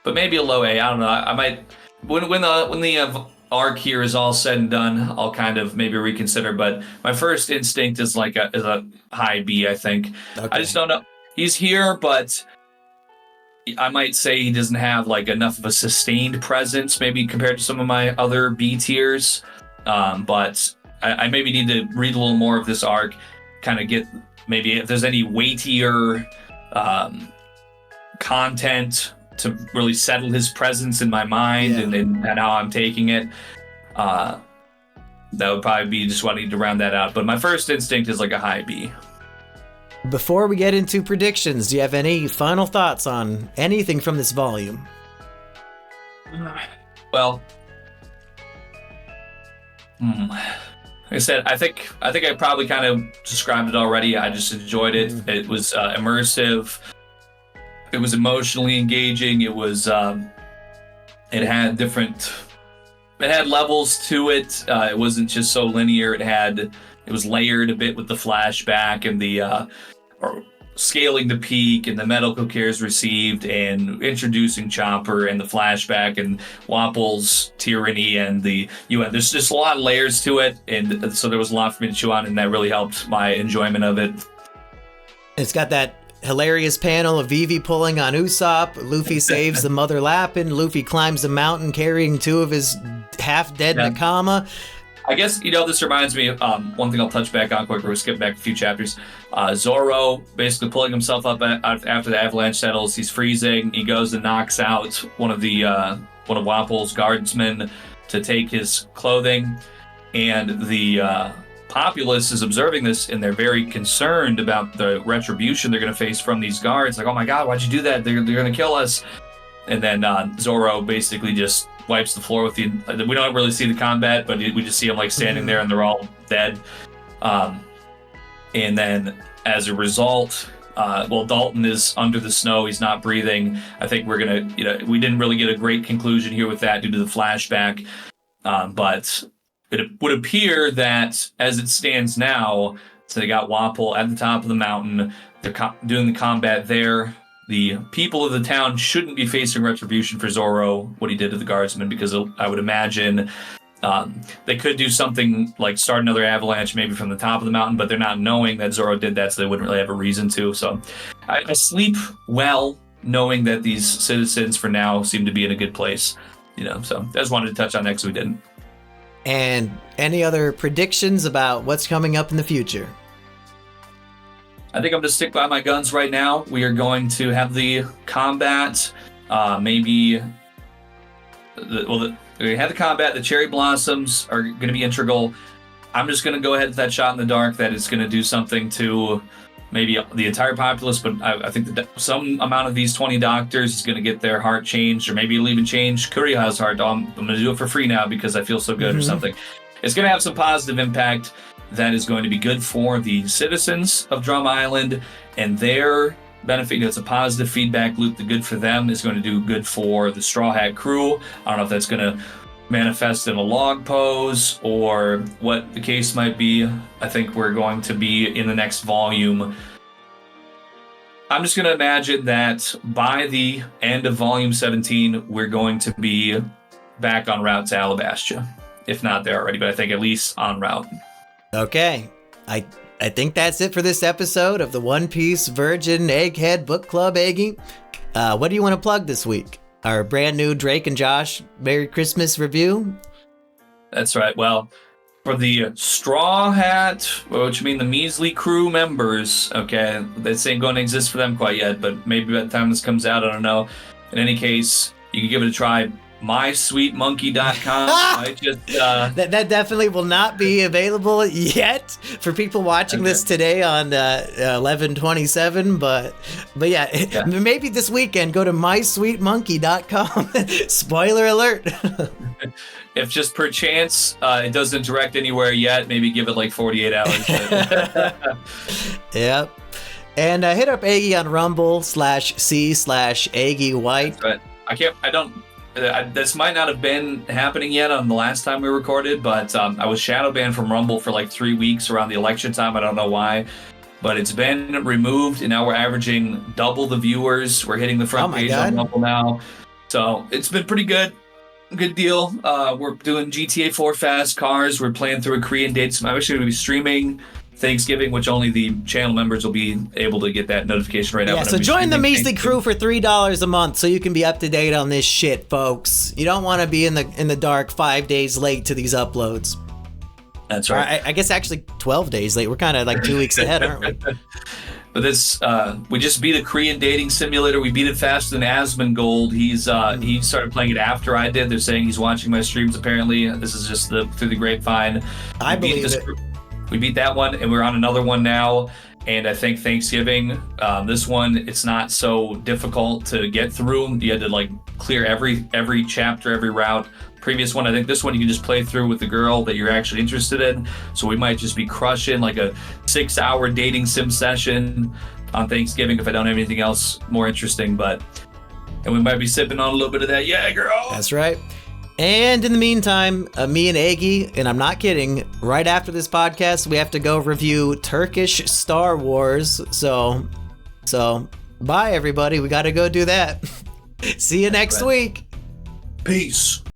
but maybe a low A. I don't know. I might when the arc here is all said and done, I'll kind of maybe reconsider. But my first instinct is like a high B. I think. Okay. I just don't know. He's here, but I might say he doesn't have like enough of a sustained presence, maybe compared to some of my other B tiers. But I maybe need to read a little more of this arc, kind of get maybe if there's any weightier content to really settle his presence in my mind and how I'm taking it. That would probably be just what I need to round that out. But my first instinct is like a high B. Before we get into predictions, do you have any final thoughts on anything from this volume? Well, like I said, I think I probably kind of described it already. I just enjoyed it. It was immersive. It was emotionally engaging. It was it had levels to it. It wasn't just so linear. It was layered a bit with the flashback and the scaling the peak and the medical cares received and introducing Chopper and the flashback and Wapple's tyranny and the UN. There's just a lot of layers to it, and so there was a lot for me to chew on, and that really helped my enjoyment of it. It's got that hilarious panel of Vivi pulling on Usopp. Luffy saves the Mother Lapin. Luffy climbs the mountain carrying two of his half-dead Nakama. I guess, this reminds me of one thing I'll touch back on quick. We'll skip back a few chapters. Zoro basically pulling himself up after the avalanche settles. He's freezing. He goes and knocks out one of Wapple's guardsmen to take his clothing. And the populace is observing this, and they're very concerned about the retribution they're going to face from these guards. Like, oh my God, why'd you do that? They're going to kill us. And then Zoro basically just wipes the floor with we don't really see the combat, but we just see him like standing there and they're all dead. And then as a result, Dalton is under the snow. He's not breathing. I think we're going to, we didn't really get a great conclusion here with that due to the flashback. But it would appear that as it stands now, so they got Wapple at the top of the mountain. They're doing the combat there. The people of the town shouldn't be facing retribution for Zoro, what he did to the guardsmen, because I would imagine they could do something like start another avalanche maybe from the top of the mountain, but they're not knowing that Zoro did that, so they wouldn't really have a reason to. So I sleep well knowing that these citizens for now seem to be in a good place. So I just wanted to touch on that because we didn't. And any other predictions about what's coming up in the future? I think I'm going to stick by my guns right now. We are going to have the combat. We had the combat. The cherry blossoms are going to be integral. I'm just going to go ahead with that shot in the dark that is going to do something to maybe the entire populace, but I think that some amount of these 20 doctors is going to get their heart changed, or maybe it'll even change Kuriha's heart. I'm going to do it for free now because I feel so good or something. It's going to have some positive impact that is going to be good for the citizens of Drum Island and their benefit. It's a positive feedback loop. The good for them is going to do good for the Straw Hat crew. I don't know if that's going to manifest in a log pose or what the case might be. I think we're going to be in the next volume. I'm just going to imagine that by the end of volume 17, we're going to be back on route to Alabastia. If not there already, but I think at least en route. Okay. I think that's it for this episode of the One Piece Virgin Egghead Book Club, Eggy. What do you want to plug this week? Our brand new Drake and Josh Merry Christmas review? That's right. Well, for the Straw Hat, which mean the measly crew members, okay, this ain't going to exist for them quite yet, but maybe by the time this comes out, I don't know. In any case, you can give it a try. MySweetMonkey.com. That definitely will not be available yet for people watching this today on 11/27. But yeah, maybe this weekend go to MySweetMonkey.com. Spoiler alert. If just per chance it doesn't direct anywhere yet, maybe give it like 48 hours. Yep. And hit up Aggie on Rumble/C/Aggie White. That's right. This might not have been happening yet on the last time we recorded, but I was shadow banned from Rumble for like 3 weeks around the election time. I don't know why, but it's been removed, and now we're averaging double the viewers. We're hitting the front page on Rumble now, so it's been pretty good. Good deal. We're doing GTA 4 fast cars. We're playing through a Korean date. I'm actually going to be streaming Thanksgiving, which only the channel members will be able to get that notification right now. Yeah, so join the measly crew for $3 a month so you can be up to date on this shit, folks. You don't want to be in the dark 5 days late to these uploads. That's right. I guess actually 12 days late. We're kind of like 2 weeks ahead, aren't we? But this, we just beat a Korean dating simulator. We beat it faster than Asmongold. He started playing it after I did. They're saying he's watching my streams. Apparently, this is just through the grapevine. I believe it. We beat that one, and we're on another one now. And I think Thanksgiving, this one, it's not so difficult to get through. You had to like clear every chapter, every route. Previous one, I think this one you can just play through with the girl that you're actually interested in. So we might just be crushing like a 6-hour dating sim session on Thanksgiving if I don't have anything else more interesting. And we might be sipping on a little bit of that. Yeah, girl. That's right. And in the meantime, me and Aggie, and I'm not kidding, right after this podcast, we have to go review Turkish Star Wars. So bye, everybody. We got to go do that. See you next week. Peace.